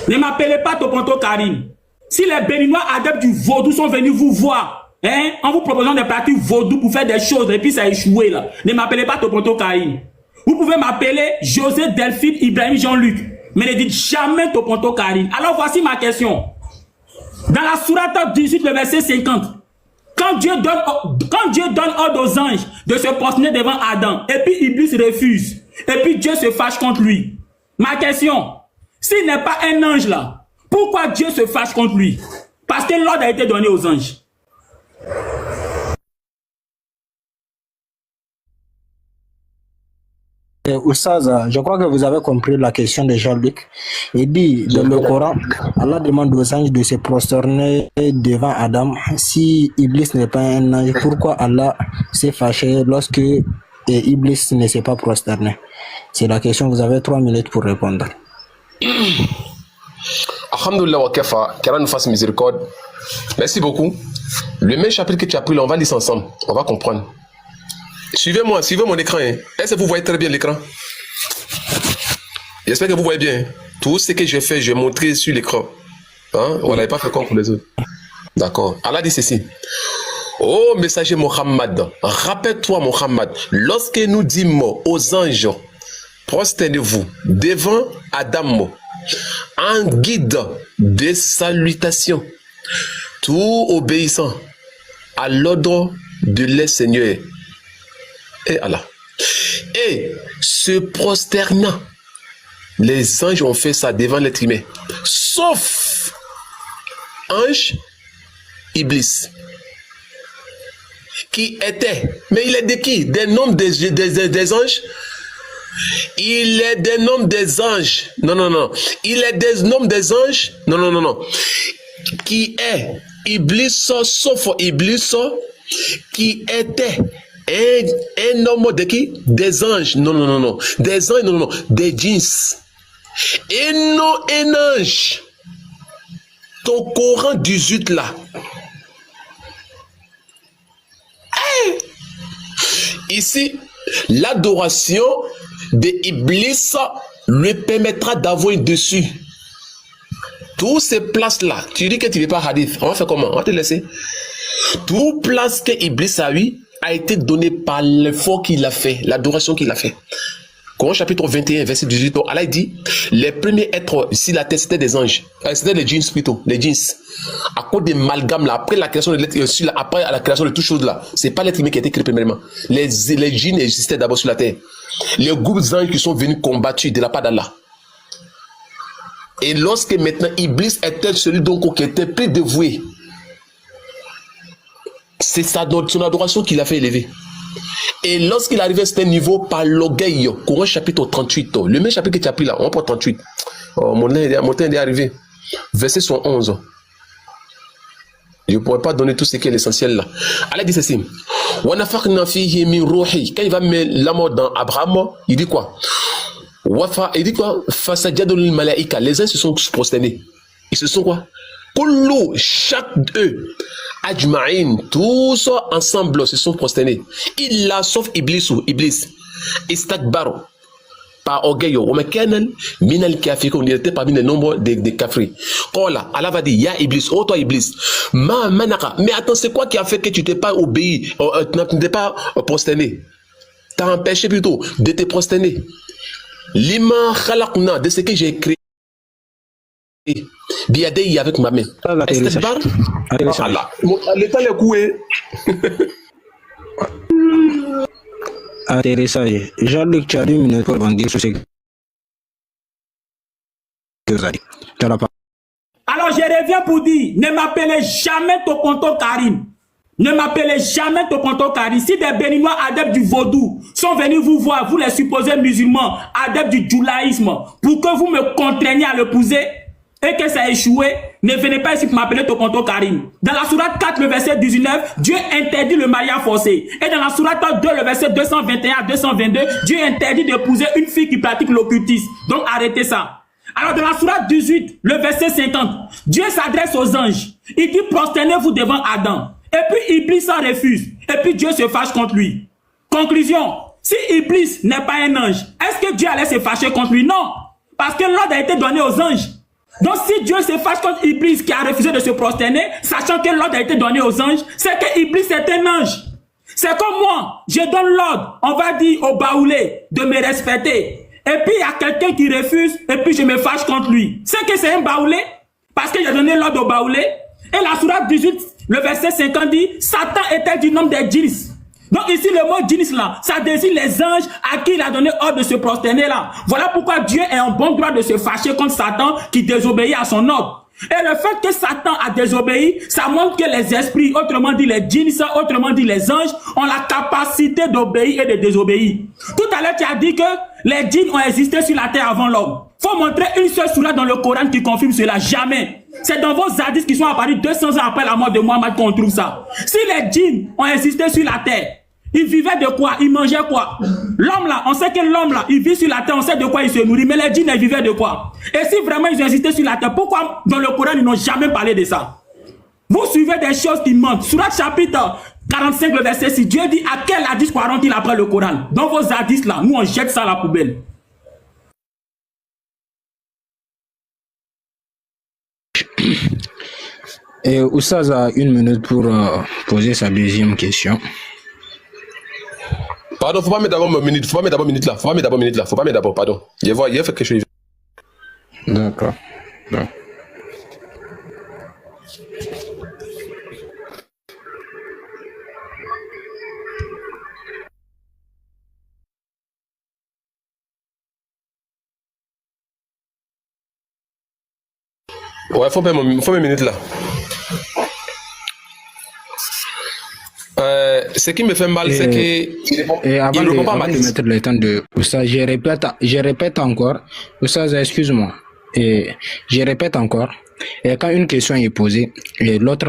Ne m'appelez pas Toponto Karim. Si les Béninois adeptes du vaudou sont venus vous voir, hein, en vous proposant des pratiques vaudou pour faire des choses et puis ça a échoué là, ne m'appelez pas Toponto Karim. Vous pouvez m'appeler José Delphine Ibrahim Jean-Luc, mais ne dites jamais Toponto Karim. Alors voici ma question. Dans la sourate 18, le verset 50, quand Dieu donne ordre aux anges de se prosterner devant Adam, et puis Iblis refuse, et puis Dieu se fâche contre lui. Ma question, s'il n'est pas un ange là, pourquoi Dieu se fâche contre lui? Parce que l'ordre a été donné aux anges. Oustaz, je crois que vous avez compris la question de Jean-Luc. Il dit dans le Coran, Allah demande aux anges de se prosterner devant Adam. Si Iblis n'est pas un ange, pourquoi Allah s'est fâché lorsque Iblis ne s'est pas prosterné? C'est la question, vous avez 3 minutes pour répondre. Alhamdulillah wa kafa, qu'Allah nous fasse miséricorde. Merci beaucoup. Le même chapitre que tu as pris là, on va lire ensemble. On va comprendre. Suivez-moi, suivez mon écran. Hein. Est-ce que vous voyez très bien l'écran? J'espère que vous voyez bien. Tout ce que j'ai fait, j'ai montré sur l'écran. Hein? On n'avait pas fait comme pour les autres. D'accord. Allah dit ceci. Oh messager Mohammed, rappelle-toi Mohammed, lorsque nous dîmes aux anges, prosternez-vous devant Adam, en guide de salutation, tout obéissant à l'ordre de leur Seigneur. Et Allah. Et se prosternant, les anges ont fait ça devant l'être humain, sauf ange Iblis, qui était, mais il est de qui? Des noms des anges? Il est des noms des anges. Non, non, non. Il est des noms des anges. Non, non, non, non. Qui est Iblis, sauf Iblis, qui était un homme de qui? Des anges. Non, non, non, non. Des anges, non, non, non. Des djinns. Et non un ange. Ton Coran 18 là. Hey! Ici, l'adoration de Iblis lui permettra d'avoir dessus. Toutes ces places-là, tu dis que tu ne veux pas hadith. On va faire comment? On va te laisser. Toute place que Iblis a eu a été donnée par l'effort qu'il a fait, l'adoration qu'il a fait. Coran chapitre 21, verset 18, Allah dit, les premiers êtres sur la terre, c'était des anges. C'était les djinns plutôt, les djinns. À cause des malgames là, après la création de l'être, après la création de toutes choses là, c'est pas l'être humain qui a été créé premièrement. Les djinns existaient d'abord sur la terre. Les groupes d'anges qui sont venus combattus de la part d'Allah. Et lorsque maintenant Iblis était celui donc qui était plus dévoué, c'est son adoration qui l'a fait élever. Et lorsqu'il arrivait à ce niveau par l'orgueil, Coran chapitre 38, le même chapitre que tu as pris là, on prend 38. Oh, mon temps est arrivé. Verset 111. Je ne pourrais pas donner tout ce qui est l'essentiel là. Allah dit ceci. Quand il va mettre la mort dans Abraham, il dit quoi? Il dit quoi? Les uns se sont prosternés. Ils se sont quoi? Chaque d'eux, Ajma'in, tous ensemble se sont prosternés. Il l'a sauf Iblis ou Iblis. Istakbar, par orgueil. Il était parmi les nombres des kafris. Allah va dire, ya Iblis, oh toi Iblis. Mais attends, c'est quoi qui a fait que tu t'es pas obéi, tu t'es pas prosterné? T'as empêché plutôt de te prosterner. Lima khalaqna, de ce que j'ai créé. Biadei avec ma main. Estakbar. Allah. Le temps est coué. Intéressant. Jean-Luc, tu as 2 minutes pour rebondir sur ce que vous avez dit. Alors je reviens pour dire, ne m'appelez jamais Tokonto Karim. Ne m'appelez jamais Tokonto Karim. Si des Béninois adeptes du vaudou sont venus vous voir, vous les supposés musulmans, adeptes du djoulaïsme, pour que vous me contraigniez à l'épouser, et que ça a échoué, ne venez pas ici pour m'appeler Tokonto Karim. Dans la sourate 4, le verset 19, Dieu interdit le mariage forcé. Et dans la sourate 2, le verset 221 à 222, Dieu interdit d'épouser une fille qui pratique l'occultisme. Donc arrêtez ça. Alors dans la sourate 18, le verset 50, Dieu s'adresse aux anges. Il dit prosternez-vous devant Adam. Et puis Iblis s'en refuse. Et puis Dieu se fâche contre lui. Conclusion, si Iblis n'est pas un ange, est-ce que Dieu allait se fâcher contre lui? Non. Parce que l'ordre a été donné aux anges. Donc si Dieu se fâche contre Iblis qui a refusé de se prosterner, sachant que l'ordre a été donné aux anges, c'est que Iblis est un ange. C'est comme moi, je donne l'ordre, on va dire au baoulé de me respecter. Et puis il y a quelqu'un qui refuse, et puis je me fâche contre lui. C'est que c'est un baoulé, parce que j'ai donné l'ordre au baoulé. Et la sourate 18, le verset 50 dit, Satan était du nombre des djinns. Donc ici le mot djinns là, ça désigne les anges à qui il a donné ordre de se prosterner là. Voilà pourquoi Dieu est en bon droit de se fâcher contre Satan qui désobéit à son ordre. Et le fait que Satan a désobéi, ça montre que les esprits, autrement dit les djinns, autrement dit les anges, ont la capacité d'obéir et de désobéir. Tout à l'heure tu as dit que les djinns ont existé sur la terre avant l'homme. Faut montrer une seule sourate dans le Coran qui confirme cela. Jamais. C'est dans vos hadiths qui sont apparus 200 ans après la mort de Mohammed qu'on trouve ça. Si les djinns ont existé sur la terre, ils vivaient de quoi? Ils mangeaient quoi? L'homme là, on sait que l'homme là, il vit sur la terre, on sait de quoi il se nourrit. Mais les djinns, ils vivaient de quoi? Et si vraiment ils ont existé sur la terre, pourquoi dans le Coran ils n'ont jamais parlé de ça? Vous suivez des choses qui mentent. Sourate chapitre 45, le verset 6, Dieu dit à quel hadith croiront-ils après le Coran? Dans vos hadiths là, nous on jette ça à la poubelle. Et Oussaz a 1 minute pour poser sa deuxième question. Pardon, faut pas mettre d'abord minute, faut pas mettre d'abord minute là, faut pas mettre d'abord minute là, faut pas mettre d'abord, pardon. Il y a fait quelque chose. D'accord. Ouais, faut mettre minute là. Ce qui me fait mal, c'est que et avant de mettre le temps de Oussaz, je répète encore. Oussaz, excuse-moi. Et je répète encore. Et quand une question est posée, l'autre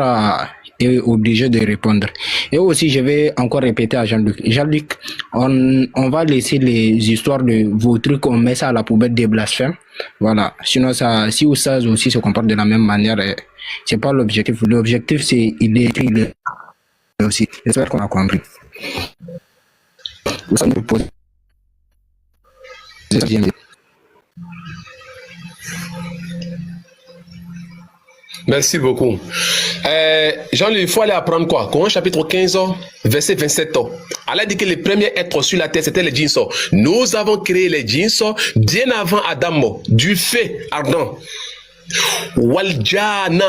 est obligé de répondre. Et aussi, je vais encore répéter à Jean-Luc. Jean-Luc, on va laisser les histoires de vos trucs, on met ça à la poubelle des blasphèmes. Voilà. Sinon, si Oussaz aussi se comporte de la même manière, c'est pas l'objectif. L'objectif, c'est il est écrit aussi. J'espère qu'on a compris. Oussaz me pose. Merci beaucoup. Jean-Luc, il faut aller apprendre quoi? Coran chapitre 15, verset 27. Allah dit que les premiers êtres sur la terre, c'était les djinns. Nous avons créé les djinns bien avant Adam, du feu ardent. Waljana.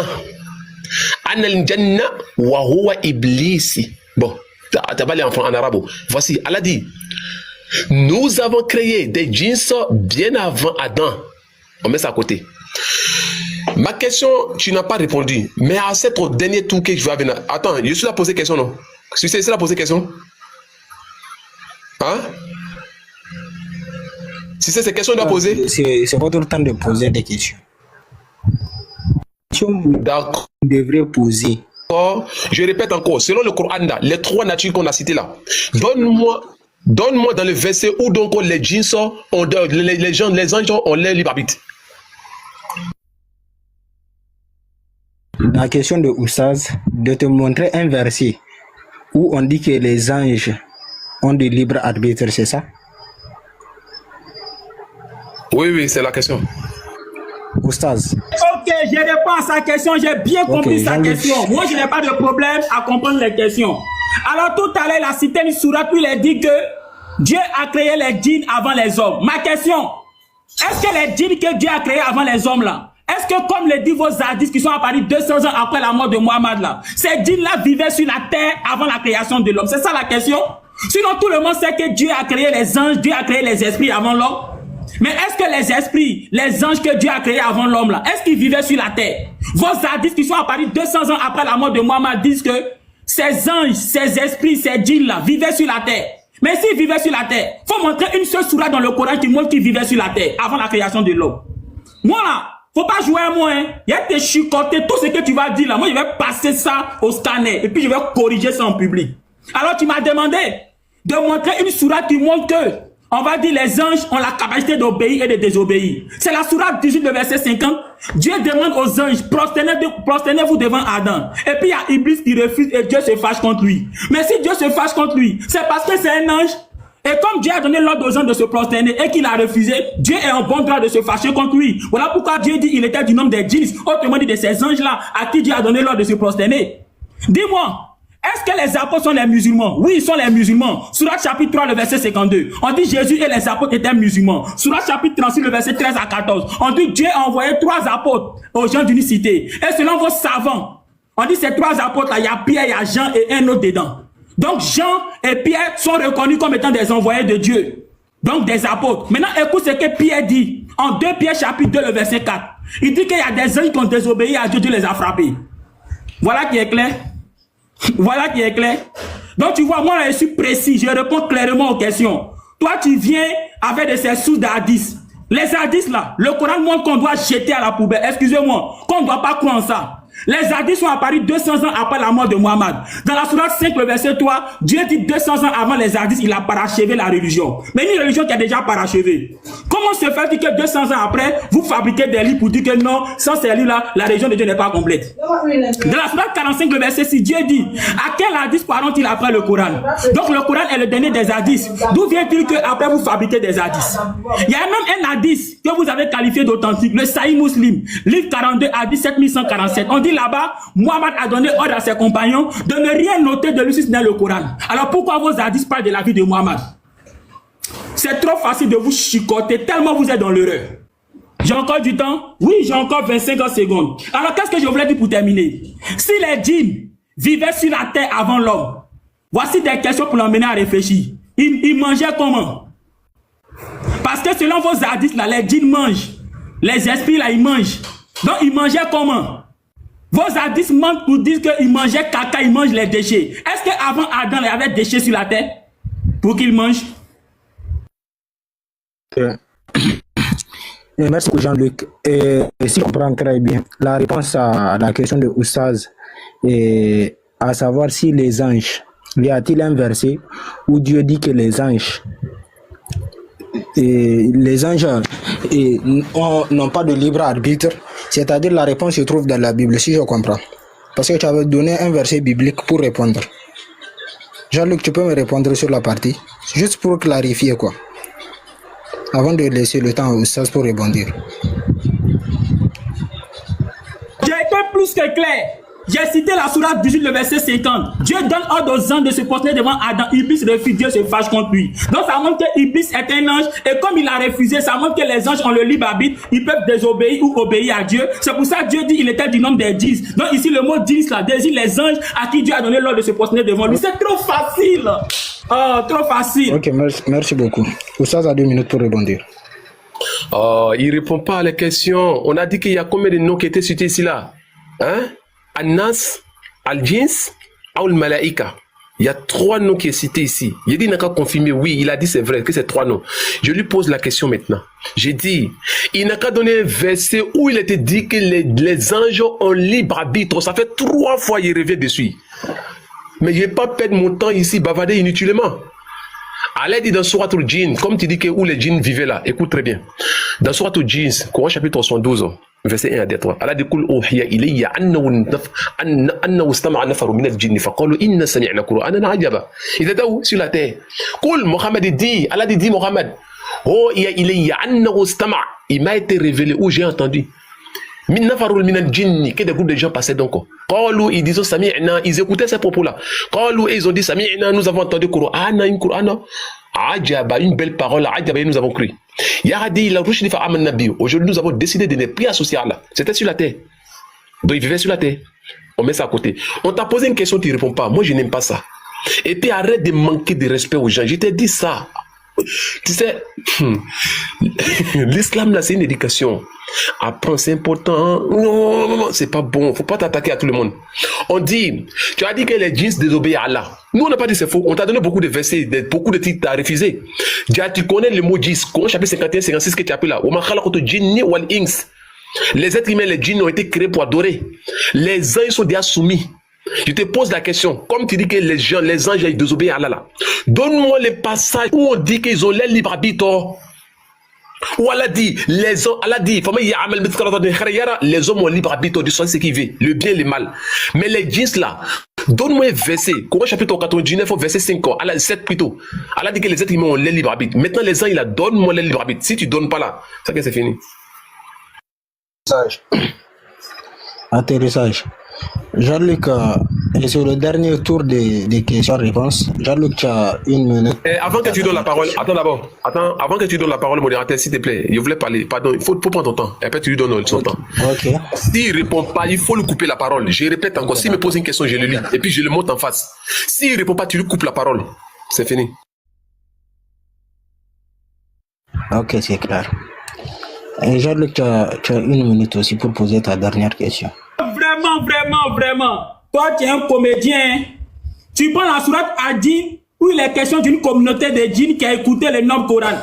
Anal janna wa huwa iblisi. Bon, t'as pas les enfants en arabe. Voici, Allah dit, nous avons créé des djinns bien avant Adam. On met ça à côté. Ma question, tu n'as pas répondu. Mais à cet dernier tour que je vais venir. Attends, je suis là à poser question, non? Tu sais, c'est là à poser question? Hein? Si c'est ces questions que tu dois poser? C'est votre temps de poser des questions. D'accord. Vous devrez poser. Je répète encore, selon le Coran, les 3 natures qu'on a citées là, donne-moi dans le verset où donc les djinns ont les anges ont leur libre arbitre. La question de Oussaz, de te montrer un verset où on dit que les anges ont de libre arbitre, c'est ça? Oui, c'est la question. Oussaz. Ok, je réponds à sa question, j'ai bien compris sa question. Moi, je n'ai pas de problème à comprendre les questions. Alors, tout à l'heure, il a cité une sourate où il a dit que Dieu a créé les djinns avant les hommes. Ma question, est-ce que les djinns que Dieu a créés avant les hommes là, est-ce que comme le dit vos hadiths qui sont apparus 200 ans après la mort de Mohammed là, ces djinns-là vivaient sur la terre avant la création de l'homme? C'est ça la question? Sinon tout le monde sait que Dieu a créé les anges, Dieu a créé les esprits avant l'homme. Mais est-ce que les esprits, les anges que Dieu a créés avant l'homme là, est-ce qu'ils vivaient sur la terre? Vos hadiths qui sont apparus 200 ans après la mort de Mohammed disent que ces anges, ces esprits, ces djinns-là vivaient sur la terre. Mais s'ils vivaient sur la terre, faut montrer une seule sourate dans le Coran qui montre qu'ils vivaient sur la terre avant la création de l'homme. Moi là, faut pas jouer à moi, hein. Il y a te chicoter tout ce que tu vas dire là. Moi, je vais passer ça au scanner et puis je vais corriger ça en public. Alors, tu m'as demandé de montrer une sourate qui montre que, on va dire, les anges ont la capacité d'obéir et de désobéir. C'est la sourate 18, le verset 50. Dieu demande aux anges, prosternez-vous devant Adam. Et puis, il y a Iblis qui refuse et Dieu se fâche contre lui. Mais si Dieu se fâche contre lui, c'est parce que c'est un ange. Et comme Dieu a donné l'ordre aux gens de se prosterner et qu'il a refusé, Dieu est en bon droit de se fâcher contre lui. Voilà pourquoi Dieu dit qu'il était du nombre des djinns, autrement dit de ces anges-là, à qui Dieu a donné l'ordre de se prosterner. Dis-moi, est-ce que les apôtres sont les musulmans? Oui, ils sont les musulmans. Sourate chapitre 3, le verset 52. On dit Jésus et les apôtres étaient musulmans. Sourate chapitre 36, le verset 13 à 14. On dit Dieu a envoyé 3 apôtres aux gens d'une cité. Et selon vos savants, on dit ces 3 apôtres-là, il y a Pierre, il y a Jean et un autre dedans. Donc Jean et Pierre sont reconnus comme étant des envoyés de Dieu. Donc des apôtres. Maintenant, écoute ce que Pierre dit. En 2 Pierre chapitre 2, le verset 4. Il dit qu'il y a des anges qui ont désobéi à Dieu, Dieu les a frappés. Voilà qui est clair. Voilà qui est clair. Donc tu vois, moi je suis précis, je réponds clairement aux questions. Toi, tu viens avec de ces sous d'hadiths. Les hadiths là, le Coran montre qu'on doit jeter à la poubelle. Excusez-moi, qu'on ne doit pas croire en ça. Les hadiths sont apparus 200 ans après la mort de Mohammed. Dans la sourate 5, le verset 3, Dieu dit 200 ans avant les hadiths, il a parachevé la religion. Mais une religion qui a déjà parachevé. Comment se fait-il que 200 ans après, vous fabriquez des livres pour dire que non, sans ces livres-là, la religion de Dieu n'est pas complète? Dans la sourate 45, le verset 6, Dieu dit, à quel hadith parlent-ils après le Coran? Donc le Coran est le dernier des hadiths. D'où vient-il qu'après vous fabriquez des hadiths? Il y a même un hadith que vous avez qualifié d'authentique, le Sahih Muslim, livre 42, hadith 7147. On dit là-bas, Mohammed a donné ordre à ses compagnons de ne rien noter de lui si ce n'est le Coran. Alors pourquoi vos hadiths parlent de la vie de Mohammed? C'est trop facile de vous chicoter tellement vous êtes dans l'erreur. J'ai encore du temps? Oui, j'ai encore 25 secondes. Alors qu'est-ce que je voulais dire pour terminer? Si les djinns vivaient sur la terre avant l'homme, voici des questions pour l'emmener à réfléchir. Ils mangeaient comment? Parce que selon vos hadiths là, les djinns mangent. Les esprits là, ils mangent. Donc ils mangeaient comment? Vos hadiths mentent pour dire qu'ils mangeaient caca, ils mangent les déchets. Est-ce qu'avant Adam, il y avait des déchets sur la terre pour qu'ils mangent? Merci Jean-Luc. Et si je comprends très bien, la réponse à la question de Oustaz est à savoir si les anges, y a-t-il un verset où Dieu dit que les anges n'ont pas de libre arbitre, c'est-à-dire la réponse se trouve dans la Bible, si je comprends. Parce que tu avais donné un verset biblique pour répondre. Jean-Luc, tu peux me répondre sur la partie, juste pour clarifier quoi, avant de laisser le temps au sens pour rebondir. J'ai été plus que clair. J'ai cité la sourate 18, le verset 50. Dieu donne ordre aux anges de se poster devant Adam. Iblis refuse, Dieu se fâche contre lui. Donc ça montre que Iblis est un ange. Et comme il a refusé, ça montre que les anges ont le libre arbitre. Ils peuvent désobéir ou obéir à Dieu. C'est pour ça que Dieu dit qu'il était du nombre des 10. Donc ici, le mot 10 là désigne les anges à qui Dieu a donné l'ordre de se poster devant lui. C'est trop facile. Oh, trop facile. Ok, merci beaucoup. Oustaz a 2 minutes pour rebondir. Oh, il ne répond pas à la question. On a dit qu'il y a combien de noms qui étaient cités ici là? Hein? An-Nas, Al-Jins, Al-Malaïka. Il y a 3 noms qui sont cités ici. Il dit, il n'a qu'à confirmer, oui, il a dit c'est vrai, que c'est 3 noms. Je lui pose la question maintenant. J'ai dit, il n'a qu'à donner un verset où il était dit que les anges ont libre arbitre. Ça fait 3 fois qu'il revient dessus. Mais je ne vais pas perdre mon temps ici, bavarder inutilement. Allah dit dans Surat al-Jinn, comme tu dis que où les djinns vivaient là, écoute très bien. Dans Surat al-Jinn, Coran chapitre 72, verset 1 à 3, Allah dit Kul uhiya ilayya annahu istama'a nafaru min al-jinn faqalu inna sami'na qur'anan ajaba. Il était où? Sur la terre. Kul, Mohammed dit, Allah dit Mohammed, uhiya ilayya annahu istama'a. Il m'a été révélé où j'ai entendu. Min nafarul min al-jinn, que des groupes de gens passaient donc. Qalu, ils disaient sami'na, ils écoutaient ces propos-là. Qalu, ils ont dit sami'na, nous avons entendu Qur'ana, une Qur'ana. Ajaba, une belle parole, Ajaba, et nous avons cru. Yahadi, la rushdi fa aman nabi. Aujourd'hui, nous avons décidé de ne plus associer à Allah. C'était sur la terre. Donc, ils vivaient sur la terre. On met ça à côté. On t'a posé une question, tu ne réponds pas. Moi, je n'aime pas ça. Et puis, arrête de manquer de respect aux gens. Je t'ai dit ça. Tu sais, l'islam, là, c'est une éducation. Apprends, c'est important. Non, c'est pas bon. Faut pas t'attaquer à tout le monde. On dit, tu as dit que les djinns désobéissent à Allah. Nous, on n'a pas dit c'est faux. On t'a donné beaucoup de versets, beaucoup de titres, tu as refusé. Tu connais le mot djinns. Coran chapitre 51, 56 que tu as appelé là. Les êtres humains, les djinns ont été créés pour adorer. Les anges sont déjà soumis. Je te pose la question, comme tu dis que les anges ils désobéissent à Allah là. Donne-moi les passages où on dit qu'ils ont leur libre arbitre. Où Allah dit, les hommes ont libre arbitre de ce qu'ils veulent, le bien et le mal. Mais les djinns là, donne-moi un verset, Coran chapitre 99, verset 5, Allah 7 plutôt. Allah dit que les êtres humains ont leur libre arbitre. Maintenant les anges, donne-moi leur libre arbitre. Si tu donnes pas là, ça que c'est fini. Atterrissage. Jean-Luc, sur le dernier tour des questions-réponses, Jean-Luc, tu as 1 minute. Avant que tu donnes la parole, attends d'abord. Avant que tu donnes la parole, modérateur, s'il te plaît, je voulais parler. Pardon, il faut prendre ton temps. Et après, tu lui donnes son temps. Ok. S'il ne répond pas, il faut lui couper la parole. Je répète encore, s'il me pose une question, je le lis. Et puis, je le monte en face. S'il ne répond pas, tu lui coupes la parole. C'est fini. Ok, c'est clair. Et Jean-Luc, tu as 1 minute aussi pour poser ta dernière question. Vraiment. Toi, tu es un comédien. Tu prends la sourate Hadith où il est question d'une communauté de djinns qui a écouté le nom Coran.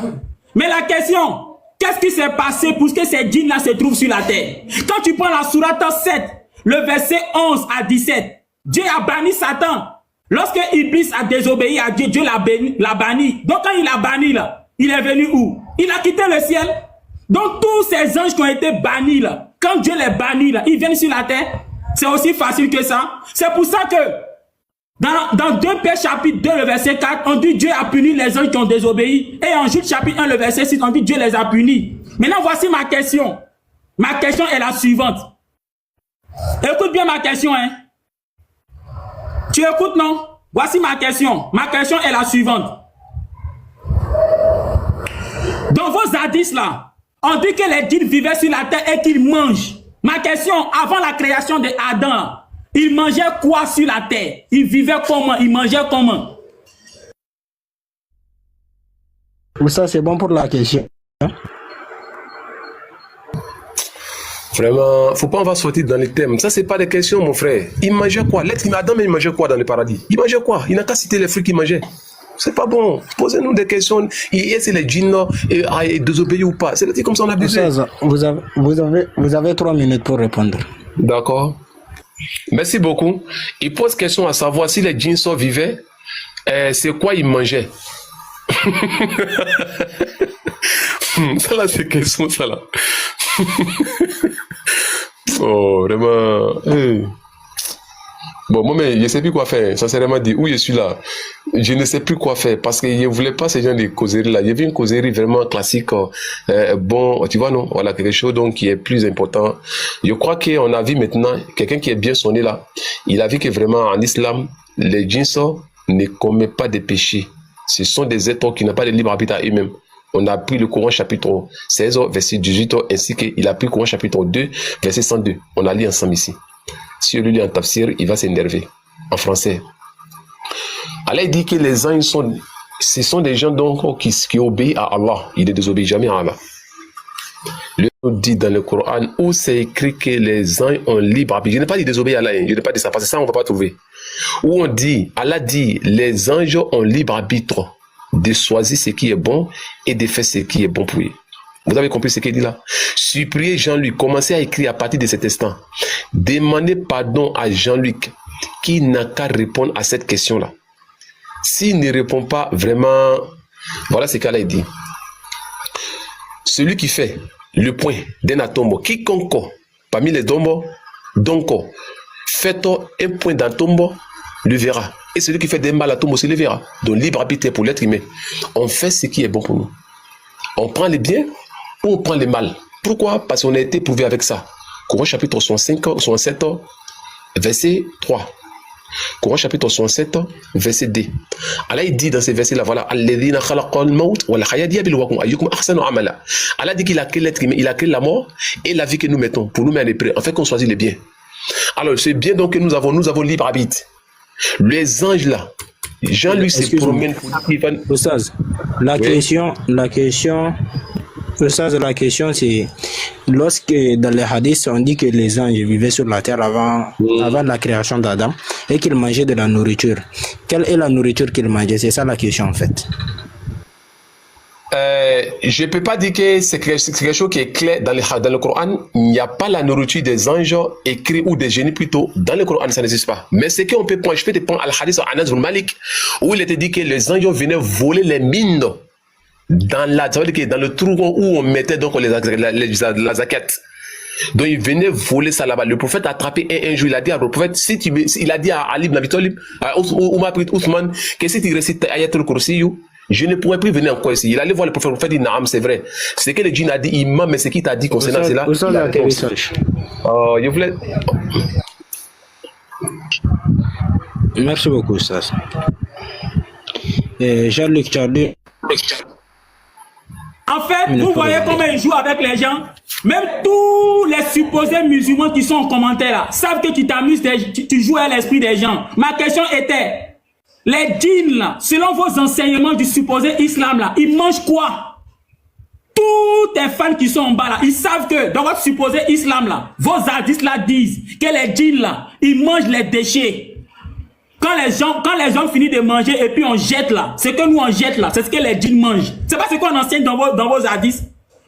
Mais la question, qu'est-ce qui s'est passé pour que ces djinns-là se trouvent sur la terre? Quand tu prends la sourate 7, le verset 11 à 17, Dieu a banni Satan. Lorsque Iblis a désobéi à Dieu, Dieu l'a banni. Donc quand il a banni là, il est venu où? Il a quitté le ciel. Donc tous ces anges qui ont été bannis là, quand Dieu les bannit là, ils viennent sur la terre. C'est aussi facile que ça. C'est pour ça que dans 2 Pierre chapitre 2, le verset 4, on dit Dieu a puni les anges qui ont désobéi. Et en Jude chapitre 1, le verset 6, on dit Dieu les a punis. Maintenant, voici ma question. Ma question est la suivante. Écoute bien ma question, hein. Tu écoutes, non? Voici ma question. Ma question est la suivante. Dans vos hadiths là, on dit que les djinns vivaient sur la terre et qu'ils mangent. Ma question, avant la création de Adam, ils mangeaient quoi sur la terre? Ils vivaient comment? Ils mangeaient comment? Ça, c'est bon pour la question. Vraiment, faut pas on va sortir dans les thèmes. Ça, c'est pas des questions, mon frère. Il mangeait quoi? L'être Adam, il mangeait quoi dans le paradis? Il mangeait quoi? Il n'a qu'à citer les fruits qu'il mangeait. C'est pas bon. Posez-nous des questions. Et c'est les djinns et désobéir ou pas. C'est comme ça on a besoin. Vous avez 3 minutes pour répondre. D'accord. Merci beaucoup. Il pose question à savoir si les djinns vivaient, c'est quoi ils mangeaient. Ça là, c'est question, ça là. Oh, vraiment. Hey. Bon, moi, mais je ne sais plus quoi faire. Sincèrement dit, où je suis là, je ne sais plus quoi faire parce que je ne voulais pas ces gens de causeries là. Il y avait une causerie vraiment classique, bon, tu vois, non? Voilà, quelque chose donc qui est plus important. Je crois qu'on a vu maintenant quelqu'un qui est bien sonné là. Il a vu que vraiment en islam, les djinns ne commettent pas de péchés. Ce sont des êtres qui n'ont pas de libre arbitre à eux-mêmes. On a pris le Coran chapitre 16, verset 18, ainsi qu'il a pris le Coran chapitre 2, verset 102. On a lu ensemble ici. Si on le lit en tafsir, il va s'énerver. En français. Allah dit que les anges ce sont des gens donc qui obéissent à Allah. Ils ne désobéissent jamais à Allah. Le dit dans le Coran où c'est écrit que les anges ont libre arbitre. Je n'ai pas dit désobéir à Allah. Je n'ai pas dit ça parce que ça on ne va pas trouver. Où on dit, Allah dit, les anges ont libre arbitre de choisir ce qui est bon et de faire ce qui est bon pour eux. Vous avez compris ce qu'il dit là? Suppliez Jean-Luc, commencez à écrire à partir de cet instant. Demandez pardon à Jean-Luc qui n'a qu'à répondre à cette question-là. S'il ne répond pas vraiment, voilà ce qu'Allah dit. Celui qui fait le point d'un atome, quiconque parmi les tombes, donc faites un point d'atome, le verra. Et celui qui fait des mal atomes aussi le verra. Donc libre arbitre pour l'être humain. On fait ce qui est bon pour nous. On prend les biens ou on prend les mal. Pourquoi? Parce qu'on a été prouvé avec ça. Coran chapitre 67, verset 3. Coran chapitre 67, verset 2. Allah il dit dans ces versets-là, voilà, Allah dit qu'il a créé l'être humain, il a créé la mort et la vie que nous mettons pour nous mettre en épreuve, en fait qu'on choisit les biens. Alors c'est bien donc que nous avons libre arbitre. Les anges là, Jean-Luc se promène pour la question c'est lorsque dans les hadiths on dit que les anges vivaient sur la terre avant la création d'Adam et qu'ils mangeaient de la nourriture. Quelle est la nourriture qu'ils mangeaient? C'est ça la question en fait. Je ne peux pas dire que c'est quelque chose qui est clair dans le Coran. Il n'y a pas la nourriture des anges écrit ou des génies plutôt. Dans le Coran, ça n'existe pas. Mais ce qu'on peut prendre, je peux te prendre Al-Hadith Anas ibn Malik, où il était dit que les anges venaient voler les mines dans le trou où on mettait donc la zakat. Donc il venait voler ça là-bas. Le prophète a attrapé un jour, il a dit à le prophète, il a dit à Ali ibn Abi Talib, à Ousmane, que si tu récites Ayatul Kursi, je ne pourrais plus venir encore ici. Il allait voir le prophète, il dit Naam, c'est vrai. C'est que le djinn a dit, imam, mais ce qu'il t'a dit concernant cela. Je voulais. Merci beaucoup, ça. Jean-Luc Charlie. En fait, vous voyez comment il joue avec les gens. Même tous les supposés musulmans qui sont en commentaire là savent que tu t'amuses, tu joues à l'esprit des gens. Ma question était, les djinns là, selon vos enseignements du supposé islam là, ils mangent quoi? Tous tes fans qui sont en bas là, ils savent que dans votre supposé islam là, vos hadiths là disent que les djinns là, ils mangent les déchets. Quand les gens finissent de manger et puis on jette là, ce que nous on jette là, c'est ce que les djinns mangent. C'est pas ce qu'on enseigne dans vos hadiths.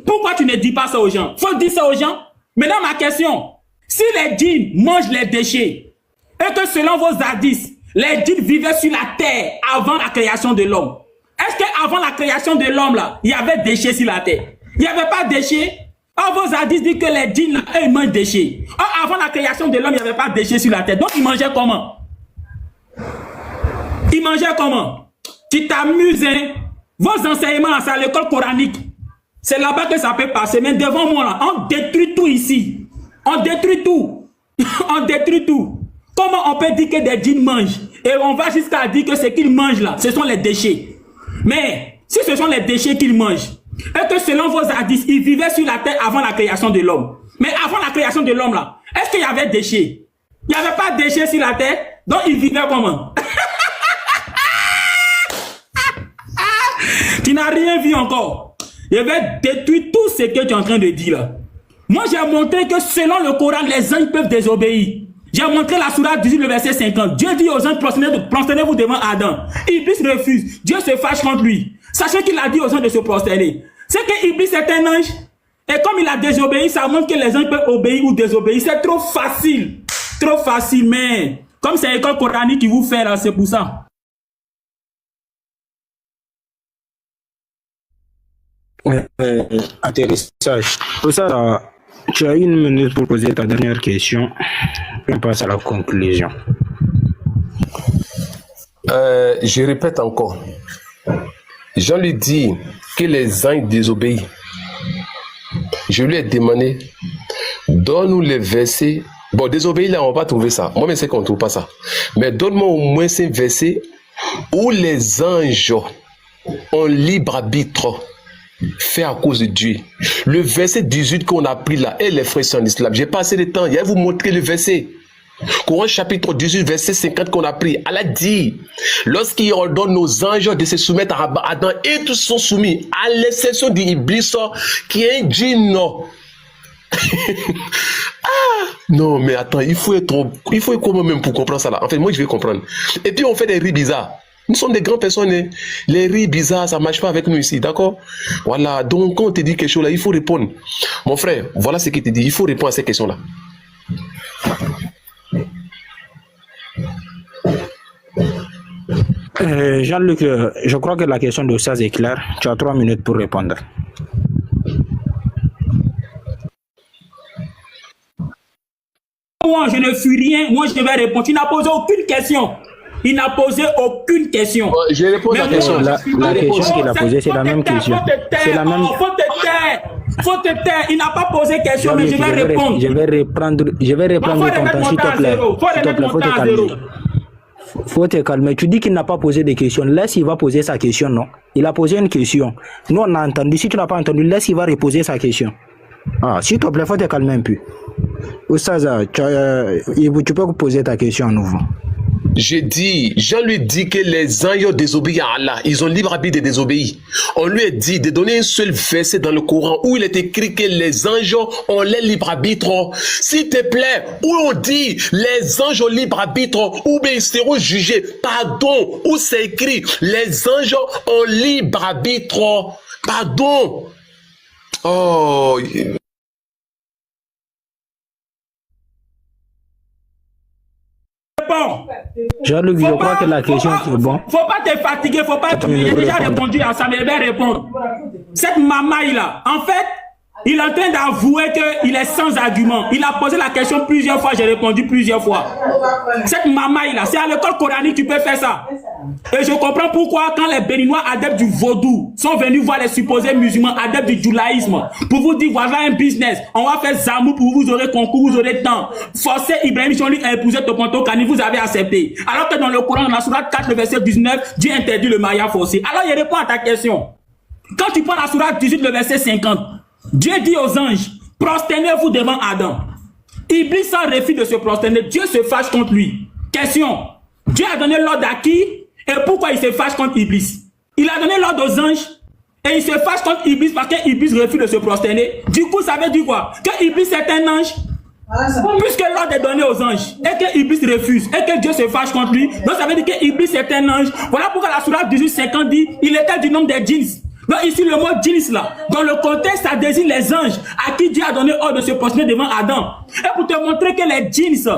Pourquoi tu ne dis pas ça aux gens? Faut dire ça aux gens. Maintenant ma question, si les djinns mangent les déchets et que selon vos hadiths, les djinns vivaient sur la terre avant la création de l'homme, est-ce qu'avant la création de l'homme là, il y avait des déchets sur la terre? Il n'y avait pas de déchets? Or vos hadiths disent que les djinns là, eux, ils mangent des déchets. Or avant la création de l'homme, il n'y avait pas de déchets sur la terre. Donc ils mangeaient comment? Ils mangeaient comment? Tu t'amuses, hein? Vos enseignements, c'est à l'école coranique. C'est là-bas que ça peut passer. Mais devant moi, là, on détruit tout ici. On détruit tout. On détruit tout. Comment on peut dire que des djinns mangent? Et on va jusqu'à dire que ce qu'ils mangent là, ce sont les déchets. Mais si ce sont les déchets qu'ils mangent, et que selon vos hadiths, ils vivaient sur la terre avant la création de l'homme. Mais avant la création de l'homme là, est-ce qu'il y avait des déchets? Il n'y avait pas de déchets sur la terre, donc ils vivaient comment? Tu n'as rien vu encore. Je vais détruire tout ce que tu es en train de dire là. Moi, j'ai montré que selon le Coran, les anges peuvent désobéir. J'ai montré la sourate 18, le verset 50. Dieu dit aux anges, prosternez-vous devant Adam. Iblis refuse. Dieu se fâche contre lui. Sachez qu'il a dit aux anges de se prosterner. C'est que Iblis est un ange. Et comme il a désobéi, ça montre que les anges peuvent obéir ou désobéir. C'est trop facile. Trop facile, mais comme c'est l'école coranique qui vous fait là, c'est pour ça. Atterrissage. Pour ça, tu as 1 minute pour poser ta dernière question. On passe à la conclusion. Je répète encore. Jean lui dit que les anges désobéissent. Je lui ai demandé, donne-nous les versets. Bon, désobéir là, on va pas trouver ça. Moi, je sais qu'on ne trouve pas ça. Mais donne-moi au moins ces versets où les anges ont libre arbitre fait à cause de Dieu. Le verset 18 qu'on a pris là, et les frères en islam, j'ai pas assez de temps, je vais vous montrer le verset. Coran chapitre 18, verset 50 qu'on a pris. Allah dit, lorsqu'il ordonne aux anges de se soumettre à Adam, et tous sont soumis, à l'exception d'Iblis, qui est un djinn. Non, mais attends, il faut être comment même pour comprendre ça là. En fait, moi je vais comprendre. Et puis on fait des riz bizarres. Nous sommes des grandes personnes, hein. Les riz bizarres, ça ne marche pas avec nous ici, d'accord? Voilà, donc quand on te dit quelque chose là, il faut répondre. Mon frère, voilà ce qu'il te dit, il faut répondre à ces questions-là. Jean-Luc, je crois que la question de ça est claire. Tu as 3 minutes pour répondre. Moi, je ne fuis rien. Moi, je vais répondre. Tu n'as posé aucune question. Il n'a posé aucune question. Je réponds à la question. La question qu'il a posée, c'est la même question. C'est la même. Faut te taire. Il n'a pas posé question, mais je vais répondre. Je vais reprendre ton temps, s'il te plaît. S'il te plaît, faut te calmer. Faut te calmer. Tu dis qu'il n'a pas posé de questions. Laisse, il va poser sa question, non? Il a posé une question. Nous, on a entendu. Si tu n'as pas entendu, laisse, il va reposer sa question. Ah, s'il te plaît, faut te calmer un peu. Oustaz, tu peux poser ta question à nouveau. J'ai dit, Jean lui dit que les anges ont désobéi à Allah. Ils ont libre arbitre de désobéir. On lui a dit de donner un seul verset dans le Coran où il est écrit que les anges ont leur libre arbitre. S'il te plaît, où on dit les anges ont libre arbitre, ou bien ils seront jugés. Pardon, où c'est écrit les anges ont libre arbitre. Pardon. Oh. Jean-Luc, je crois que la question c'est bon. Faut pas te fatiguer, faut pas. J'ai déjà répondu à ça, mais je vais répondre. Cette mamaille là, en fait, il est en train d'avouer qu'il est sans argument. Il a posé la question plusieurs fois, j'ai répondu plusieurs fois. Cette mamaille là, c'est à l'école coranique tu peux faire ça. Et je comprends pourquoi quand les Béninois adeptes du vaudou sont venus voir les supposés musulmans adeptes du djulaïsme pour vous dire voilà un business, on va faire zamou pour vous aurez concours, vous aurez temps. Forcez Ibrahim Chonli à épouser Toponto Kani, vous avez accepté. Alors que dans le Coran, dans la sourate 4, le verset 19, Dieu interdit le mariage forcé. Alors il répond à ta question. Quand tu prends la sourate 18, le verset 50, Dieu dit aux anges, prosternez-vous devant Adam. Iblis sans refus de se prosterner, Dieu se fâche contre lui. Question, Dieu a donné l'ordre à qui et pourquoi il se fâche contre Iblis? Il a donné l'ordre aux anges et il se fâche contre Iblis parce que Iblis refuse de se prosterner. Du coup, ça veut dire quoi? Que Iblis est un ange. Puisque l'ordre est donné aux anges et que Iblis refuse et que Dieu se fâche contre lui, donc ça veut dire que Iblis est un ange. Voilà pourquoi la sourate 18:50 dit il était du nombre des djinns. Donc ici le mot djinns là, dans le contexte ça désigne les anges à qui Dieu a donné ordre de se prosterner devant Adam. Et pour te montrer que les djinns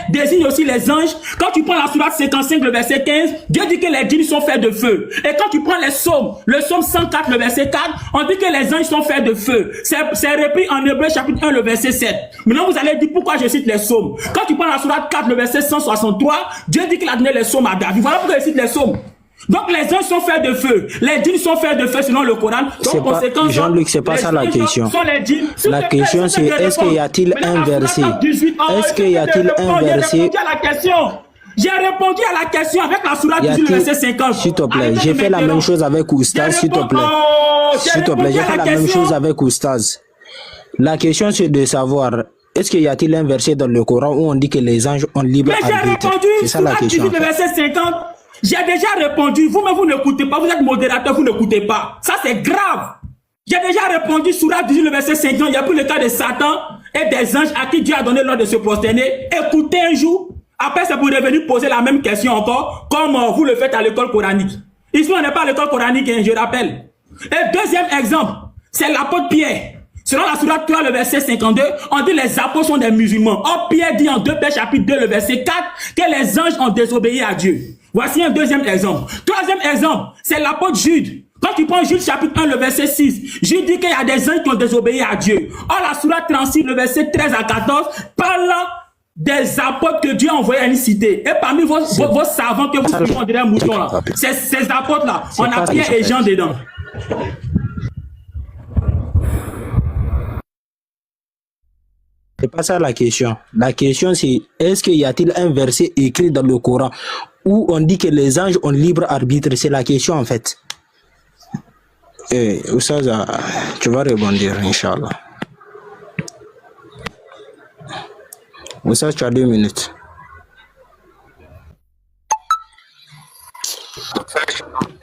désignent aussi les anges, quand tu prends la sourate 55 le verset 15, Dieu dit que les djinns sont faits de feu. Et quand tu prends les psaumes, le psaume 104 le verset 4, on dit que les anges sont faits de feu. C'est repris en Hébreu chapitre 1 le verset 7. Maintenant vous allez dire pourquoi je cite les psaumes. Quand tu prends la sourate 4 le verset 163, Dieu dit qu'il a donné les psaumes à David. Voilà pourquoi je cite les psaumes. Donc les anges sont faits de feu, les djinns sont faits de feu selon le Coran. Donc conséquence, Jean-Luc, c'est pas ça la question. La question c'est est-ce qu'il y a-t-il un verset? Est-ce qu'il y a-t-il un verset? J'ai répondu à la question avec la sourate 18 verset 50. S'il te plaît, j'ai fait la même chose avec Oustaz, s'il te plaît. S'il te plaît, j'ai fait la même chose avec Oustaz. La question c'est de savoir est-ce qu'il y a-t-il un verset dans le Coran où on dit que les anges ont libre arbitre? C'est ça la question. 18 verset 50. J'ai déjà répondu, vous-même vous n'écoutez pas, vous êtes modérateur, vous n'écoutez pas. Ça c'est grave. J'ai déjà répondu sur la 18 le verset 50, il y a plus le cas de Satan et des anges à qui Dieu a donné l'ordre de se prosterner. Écoutez un jour, après c'est pour revenir poser la même question encore, comme vous le faites à l'école coranique. Ici on n'est pas à l'école coranique, hein, je rappelle. Et deuxième exemple, c'est l'apôtre Pierre. Selon la sourate 3, le verset 52, on dit les apôtres sont des musulmans. Or Pierre dit en 2 Pierre chapitre 2, le verset 4, que les anges ont désobéi à Dieu. Voici un deuxième exemple. Troisième exemple, c'est l'apôtre Jude. Quand tu prends Jude chapitre 1, le verset 6, Jude dit qu'il y a des anges qui ont désobéi à Dieu. Or la sourate 36, le verset 13 à 14, parle des apôtres que Dieu a envoyés à une cité. Et parmi vos savants que vous suivez, on dirait un mouton là. Ces apôtres là, on a Pierre et Jean dedans. C'est pas ça la question. La question c'est est-ce qu'il y a-t-il un verset écrit dans le Coran où on dit que les anges ont libre arbitre? C'est la question en fait. Et Oustaz, tu vas rebondir, Inch'Allah. Oustaz, tu as 2 minutes.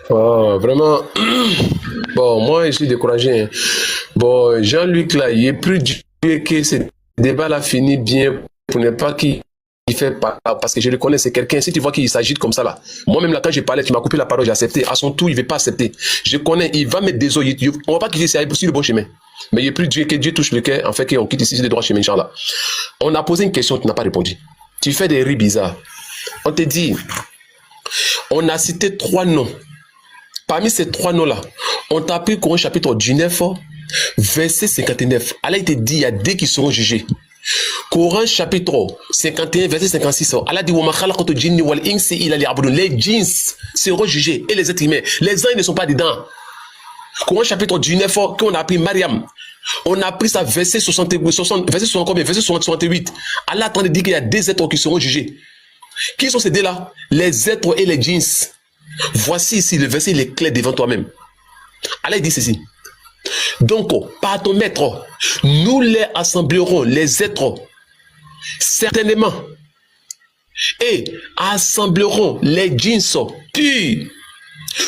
Oh, vraiment. Bon, moi, je suis découragé. Hein. Bon, Jean-Luc, là, il est plus dur que ce débat-là finit bien pour ne pas qu'il fait pas. Parce que je le connais, c'est quelqu'un. Si tu vois qu'il s'agite comme ça, là. Moi-même, là, quand j'ai parlé, tu m'as coupé la parole, j'ai accepté. À son tour, il ne veut pas accepter. Je connais, il va mettre des os. On ne va pas quitter, c'est sur le bon chemin. Mais il est plus dur que Dieu touche le cœur, en fait, qu'on quitte ici le droit chemin, Inch'Allah. On a posé une question, tu n'as pas répondu. Tu fais des riz bizarres. On te dit, on a cité 3 noms. Parmi ces 3 noms-là, on t'a pris Coran chapitre 19, verset 59. Allah, il te dit, il y a 2 qui seront jugés. Coran chapitre 51, verset 56. Allah dit, les djinns seront jugés et les êtres humains. Les anges ne sont pas dedans. Coran chapitre 19, qu'on a appris Mariam. On a pris ça verset 68. Allah est en train de dire qu'il y a 2 êtres qui seront jugés. Qui sont ces 2-là? Les êtres et les djinns. Voici ici le verset, il est clair devant toi-même. Allah dit ceci. Donc, par ton maître, nous les assemblerons, les êtres, certainement, et assemblerons les djinns, puis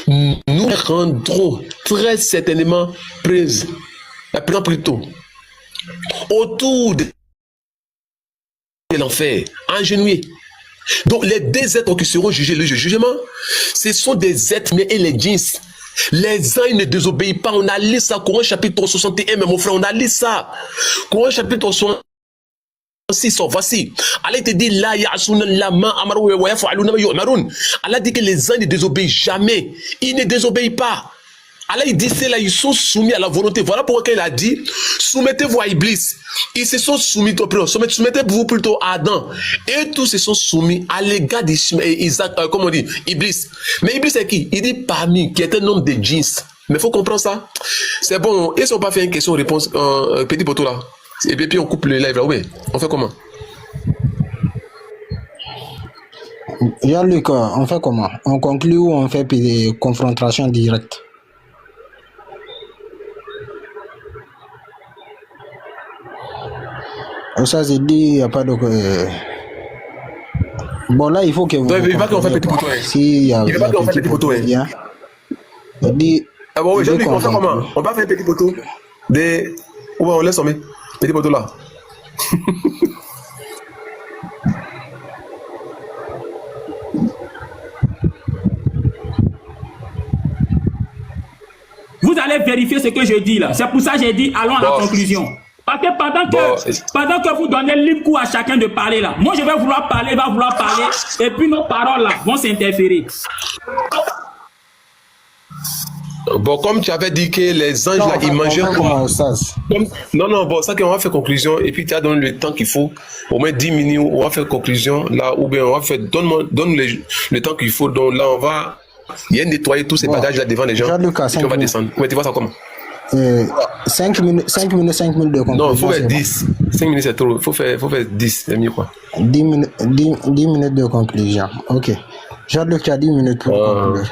nous les rendrons très certainement prises, plutôt, autour de l'enfer, agenouillés. Donc, les 2 êtres qui seront jugés, le jugement, ce sont des êtres et les djinns. Les anges ne désobéissent pas. On a lu ça, Coran chapitre 61, mais mon frère, on a lu ça. Coran chapitre 66, voici. Allah te dit, Allah dit que les anges ne désobéissent jamais. Ils ne désobéissent pas. Allah il dit, c'est là, ils sont soumis à la volonté. Voilà pourquoi il a dit, soumettez-vous à Iblis. Ils se sont soumis, soumettez-vous plutôt à Adam. Et tous se sont soumis à l'égard d'Isaac, comment on dit, Iblis. Mais Iblis c'est qui? Il dit parmi, qui est un homme de djinns. Mais il faut comprendre ça. C'est bon, et si on pas fait une question-réponse, petit poteau là, et puis on coupe le live là, oui, on fait comment? Jean-Luc, on fait comment? On conclut ou on fait des confrontations directes? Ça c'est dit, il n'y a pas de... Bon là, il faut que vous... Donc, il va qu'on fait petit poteau. Si, il va qu'on fait petit poteau. Ah bon, oui, Jean-Luc, on fait comment? On va faire petit poteau. Ou on laisse tomber. Petit poteau là. Vous allez vérifier ce que je dis là. C'est pour ça que j'ai dit, allons à la conclusion. Parce que pendant que vous donnez libre cours à chacun de parler là, moi je vais vouloir parler, il va vouloir parler, et puis nos paroles là vont s'interférer. Bon, comme tu avais dit que les anges là, ils mangeaient quoi? Non, bon, ça qu'on va faire conclusion, et puis tu as donné le temps qu'il faut, au moins 10 minutes, on va faire conclusion, là, ou bien on va faire, donne le temps qu'il faut, donc là on va, nettoyer tous ces bagages là devant les gens, et puis on va descendre. Ouais, tu vois ça comment? 5 minutes de conclusion. Non, il faut faire 10. 5 minutes c'est trop, il faut faire 10, c'est mieux quoi. 10 minutes de conclusion, ok. Jean-Luc, tu as 10 minutes pour conclure.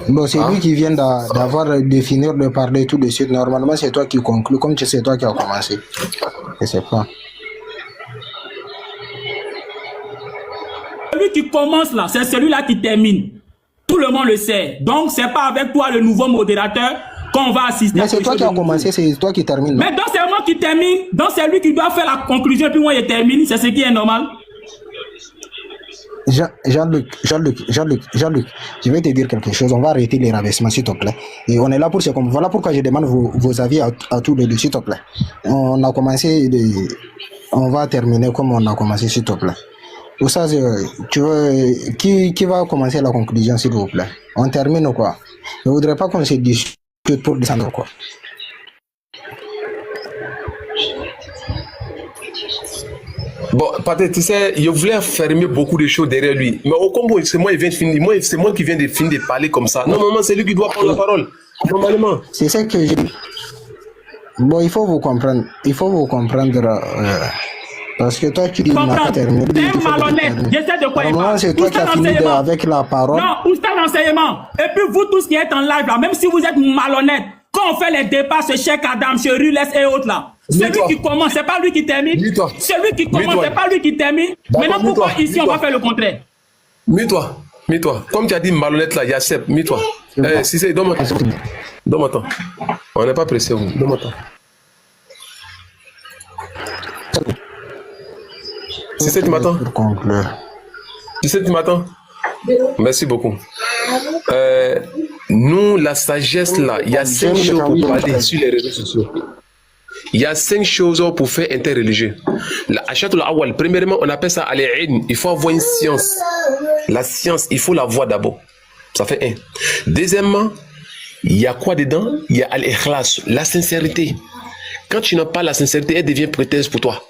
Bon, c'est lui qui vient de finir de parler tout de suite. Normalement, c'est toi qui conclus, comme tu sais, c'est toi qui as commencé. Je sais pas. Celui qui commence là, c'est celui-là qui termine. Tout le monde le sait. Donc, c'est pas avec toi, le nouveau modérateur, qu'on va assister. Mais c'est toi qui as commencé, c'est toi qui termine. Mais donc, c'est moi qui termine. Donc, c'est lui qui doit faire la conclusion, puis moi, je termine. C'est ce qui est normal. Jean-Luc, je vais te dire quelque chose. On va arrêter les rabaissements, s'il te plaît. Et on est là pour ce qu'on... Voilà pourquoi je demande vos avis à tous les deux, s'il te plaît. On a commencé, on va terminer comme on a commencé, s'il te plaît. Pour ça, tu veux... Qui va commencer la conclusion, s'il vous plaît? On termine ou quoi? Je ne voudrais pas qu'on se discute pour descendre, quoi. Bon, peut-être, tu sais, il voulait fermer beaucoup de choses derrière lui. Mais au combo, c'est moi, c'est moi qui viens de finir de parler comme ça. Normalement, c'est lui qui doit prendre la parole. Normalement. C'est ça que j'ai... Bon, il faut vous comprendre. Parce que toi, tu dis... T'es malhonnête. J'essaie de quoi il parle. C'est toi qui as fini avec la parole. Non, où está l'enseignement? Et puis vous tous qui êtes en live là, même si vous êtes malhonnête, quand on fait les débats chez Cheikh Adam, chez Rules et autres là, c'est lui qui commence, c'est pas lui qui termine. C'est lui qui commence, c'est pas lui qui termine. Maintenant, pourquoi ici on va faire le contraire? Mets-toi. Comme tu as dit malhonnête là, Yassep, mets-toi. Si c'est, donne-moi temps. On n'est pas pressé, donne-moi temps. Si c'est, tu m'attends? Si c'est, tu m'attends? Merci beaucoup. Nous, la sagesse là, il y a 5 choses pour parler sur les réseaux sociaux. Il y a 5 choses pour faire interreligieux. Premièrement, on appelle ça al-ilm. Il faut avoir une science. La science, il faut la voir d'abord. Ça fait 1. Deuxièmement, il y a quoi dedans? Il y a al-ikhlas, la sincérité. Quand tu n'as pas la sincérité, elle devient prétexte pour toi.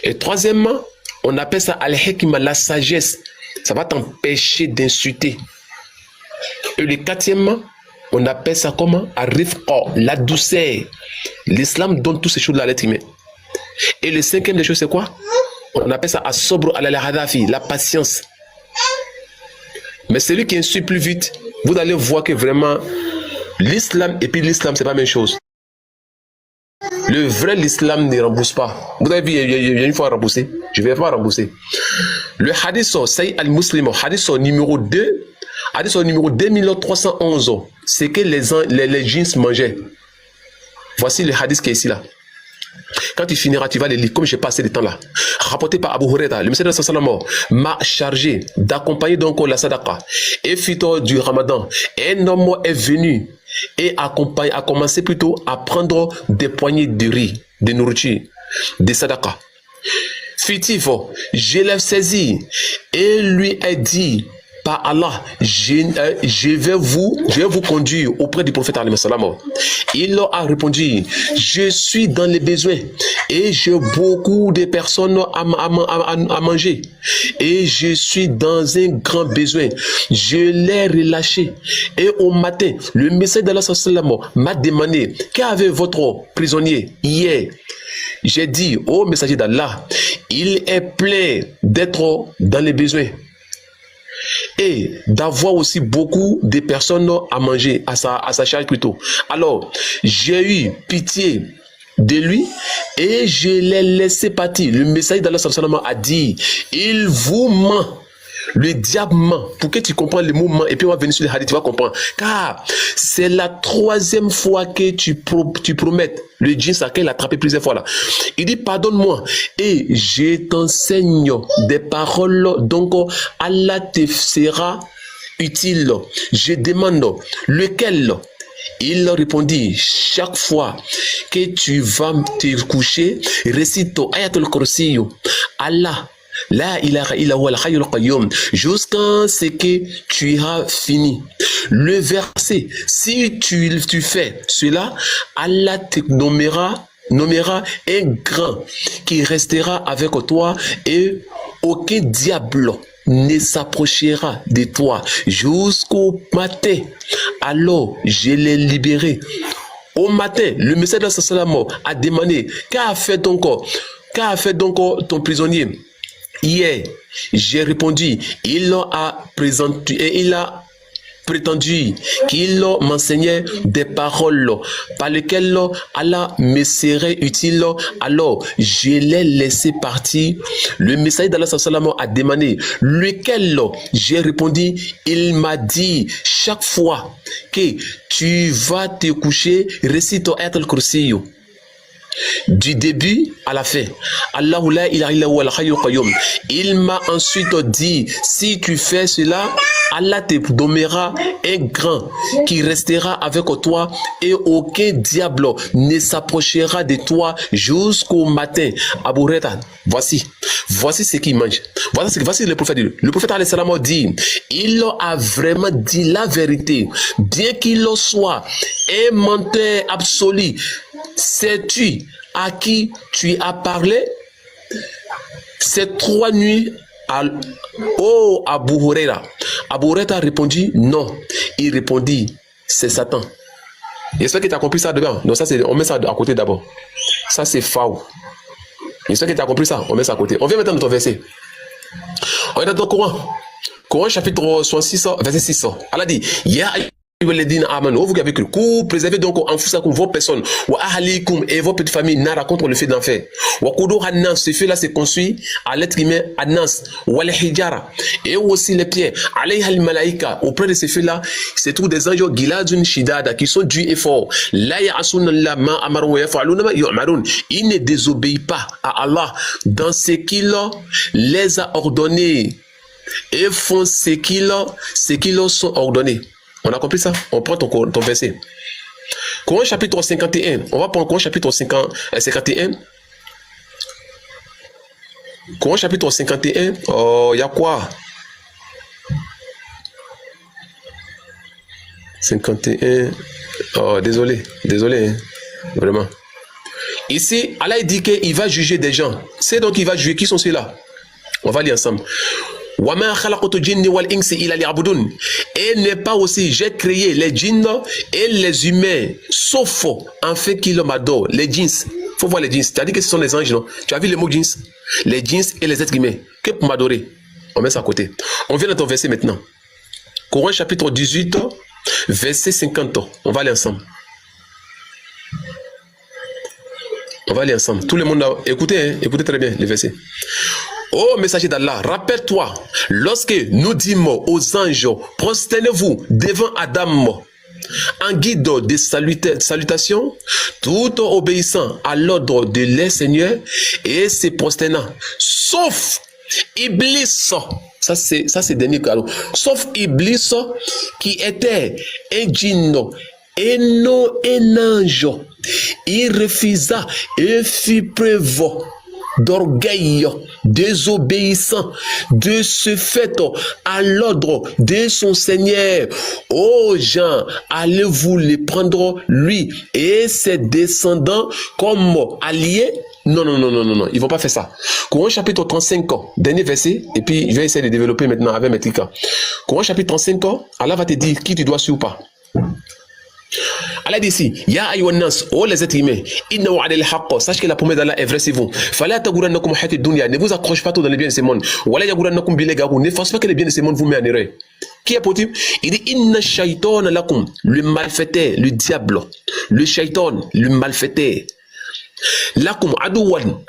Et troisièmement, on appelle ça al-hikma, la sagesse. Ça va t'empêcher d'insulter. Et le quatrièmement, on appelle ça comment? Ar-rifqa, la douceur. L'islam donne toutes ces choses-là à l'être humain. Et le cinquième des choses, c'est quoi? On appelle ça as-sabr ala-al-hadafi, la patience. Mais celui qui insulte plus vite, vous allez voir que vraiment, l'islam et puis l'islam, c'est pas la même chose. Le vrai l'islam ne rembourse pas. Vous avez vu, il y a une fois remboursé. Je ne vais pas rembourser. Le hadith Sayyid al-Muslim, hadith numéro 2, hadith numéro 2311, c'est que les djinns mangeaient. Voici le hadith qui est ici là. Quand tu finiras, tu vas les lire, comme j'ai passé le temps là. Rapporté par Abu Huraira, le messager de sallam m'a chargé d'accompagner donc la sadaqa. Et fito du Ramadan, un homme est venu et a commencé plutôt à prendre des poignées de riz, de nourriture, de sadaqa. Fitifo, je l'ai saisi et lui ai dit, par Allah, je vais vous conduire auprès du prophète alayhi salam. Il leur a répondu, je suis dans les besoins et j'ai beaucoup de personnes à manger et je suis dans un grand besoin. Je l'ai relâché et au matin, le messager d'Allah sallam m'a demandé, qu'avait votre prisonnier hier? J'ai dit, ô messager d'Allah, il est plein d'être dans les besoins et d'avoir aussi beaucoup de personnes à manger, à sa charge plutôt. Alors, j'ai eu pitié de lui et je l'ai laissé partir. Le messager d'Allah a dit, il vous ment. Le diable ment. Pour que tu comprennes le mouvement et puis on va venir sur les hadiths, tu vas comprendre. Car c'est la 3e fois que tu promets. Le djinn Saka l'a attrapé plusieurs fois là. Il dit pardonne-moi et je t'enseigne des paroles donc Allah te sera utile. Je demande lequel. Il répondit, chaque fois que tu vas te coucher, récite Ayatul Kursi. Allah la ilaha illa huwa al-hayyul qayyum jusqu'à ce que tu as fini. Le verset, si tu fais cela, Allah te nommera un grand qui restera avec toi et aucun diable ne s'approchera de toi jusqu'au matin. Alors je l'ai libéré. Au matin, le messager de Allah a demandé, qu'a fait donc ton prisonnier? Hier, j'ai répondu, il a prétendu qu'il m'enseignait des paroles par lesquelles Allah me serait utile. Alors, je l'ai laissé partir. Le messager d'Allah a demandé lequel. J'ai répondu, il m'a dit chaque fois que tu vas te coucher, récite Ayatul Kursi. Du début à la fin. Allahu la ilaha illa huwa al-hayyul qayyum. Il m'a ensuite dit, si tu fais cela, Allah te nommera un grand qui restera avec toi et aucun diable ne s'approchera de toi jusqu'au matin. Abu Huraira, voici ce qu'il mange. Voici le prophète. Le prophète alayhi salam dit, il a vraiment dit la vérité, bien qu'il soit un menteur absolu. Sais-tu à qui tu as parlé? Ces 3 nuits oh Abu Huraira. Abu Huraira a répondu non. Il répondit, c'est Satan. J'espère que tu as compris ça d'abord. Non, ça c'est, on met ça à côté d'abord. Ça c'est faux. J'espère que tu as compris ça. On met ça à côté. On vient maintenant dans ton verset. On est dans ton Coran. Coran chapitre 66, verset 6. Allah dit, vous qui avez cru, préservez donc en fousakum vos personnes, wa ahalikum et vos petites familles nara contre le feu d'enfer. Wa kudur hanas, ce feu là se construit à l'être humain anas, wa le hijara et aussi les pierres. Alayha al malaika, auprès de ce feu là, se trouvent des anges giladun shidada qui sont durs et forts. La ya'asuna la ma amaru wa yaf'aluna ma yu'marun. Ils ne désobéissent pas à Allah dans ce qu'il les a ordonnés et font ce qu'ils leur sont ordonnés. On a compris ça? On prend ton verset. Coran chapitre 51. On va prendre Coran chapitre 51. Coran chapitre 51. Oh, il y a quoi? 51. Oh, désolé. Hein. Vraiment. Ici, Allah dit qu'il va juger des gens. C'est donc il va juger. Qui sont ceux-là? On va lire ensemble. Et n'est pas aussi, j'ai créé les djinns et les humains, sauf en fait qu'ils m'adorent. Les djinns, faut voir les djinns. Tu as dit que ce sont les anges, non? Tu as vu le mot djinns? Les djinns et les êtres humains. Que pour m'adorer? On met ça à côté. On vient dans ton verset maintenant. Coran chapitre 18, verset 50. On va aller ensemble. Tout le monde a écouté, hein? Écoutez très bien les versets. Ô messager d'Allah, rappelle-toi, lorsque nous dîmes aux anges, prosternez-vous devant Adam, en guide de salutation, tout en obéissant à l'ordre de leur Seigneur et se prosternant, sauf Iblis, ça c'est dernier cadeau, sauf Iblis qui était un djinn et non un ange. Il refusa et fit preuve d'orgueil, désobéissant, de ce fait à l'ordre de son Seigneur. Ô gens, allez-vous les prendre lui et ses descendants comme alliés? Non, ils vont pas faire ça. Coran chapitre 35, dernier verset, et puis je vais essayer de développer maintenant avec mes clics. Coran chapitre 35, Allah va te dire qui tu dois suivre ou pas. Allah dit ici, Ya ayyuhannas, oh les êtres humains, inna wa'adal haqq, sache que la promesse d'Allah est vraie, c'est vous. Fala tagurannakum hayat ad-dunya, ne vous accrochez pas trop dans les biens de ce monde. Wala yagurannakum bil garou, ne fasse pas que les biens de ce monde vous mettent en erreur. Qui est possible? Il dit inna shaytan lakum, le malfaiteur, le diable, le shaytan, le malfaiteur. lakum adouwan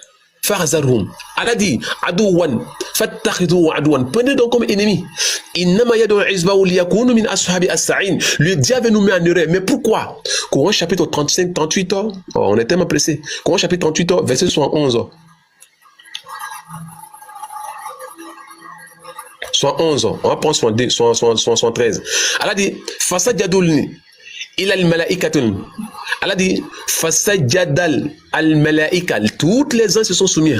farzarhum. Allah dit adouwan fattakhidhu adouwan. Prenez donc comme ennemi. Innama yad'u hizbahu liyakunu min ashabi as-sa'in. Le diable nous met en erreur. Mais pourquoi? Coran chapitre 35, 38. Oh, on est tellement pressé. Coran chapitre 38, verset 71. 111, on va prendre 113. Allah dit Fasajadulni ila al-malaikatun. Allah dit Fasajadal al-malaika. Toutes les anges se sont soumis.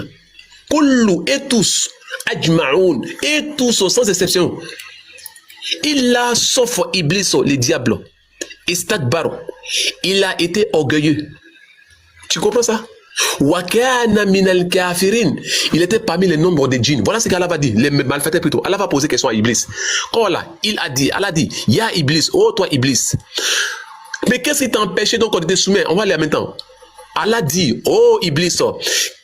Kullu et tous, ajma'oun, et tous sans exception. Illa sauf Iblis, les diables. Istakbar. Il a été orgueilleux. Tu comprends ça? Wakana minal kafirin. Il était parmi les nombres des djinns. Voilà ce qu'Allah va dire, les malfaiteurs plutôt. Allah va poser question à Iblis. Allah a dit, Ya Iblis, oh toi Iblis. Mais qu'est-ce qui t'a empêché donc de te soumettre? On va aller maintenant. Allah dit, oh Iblis,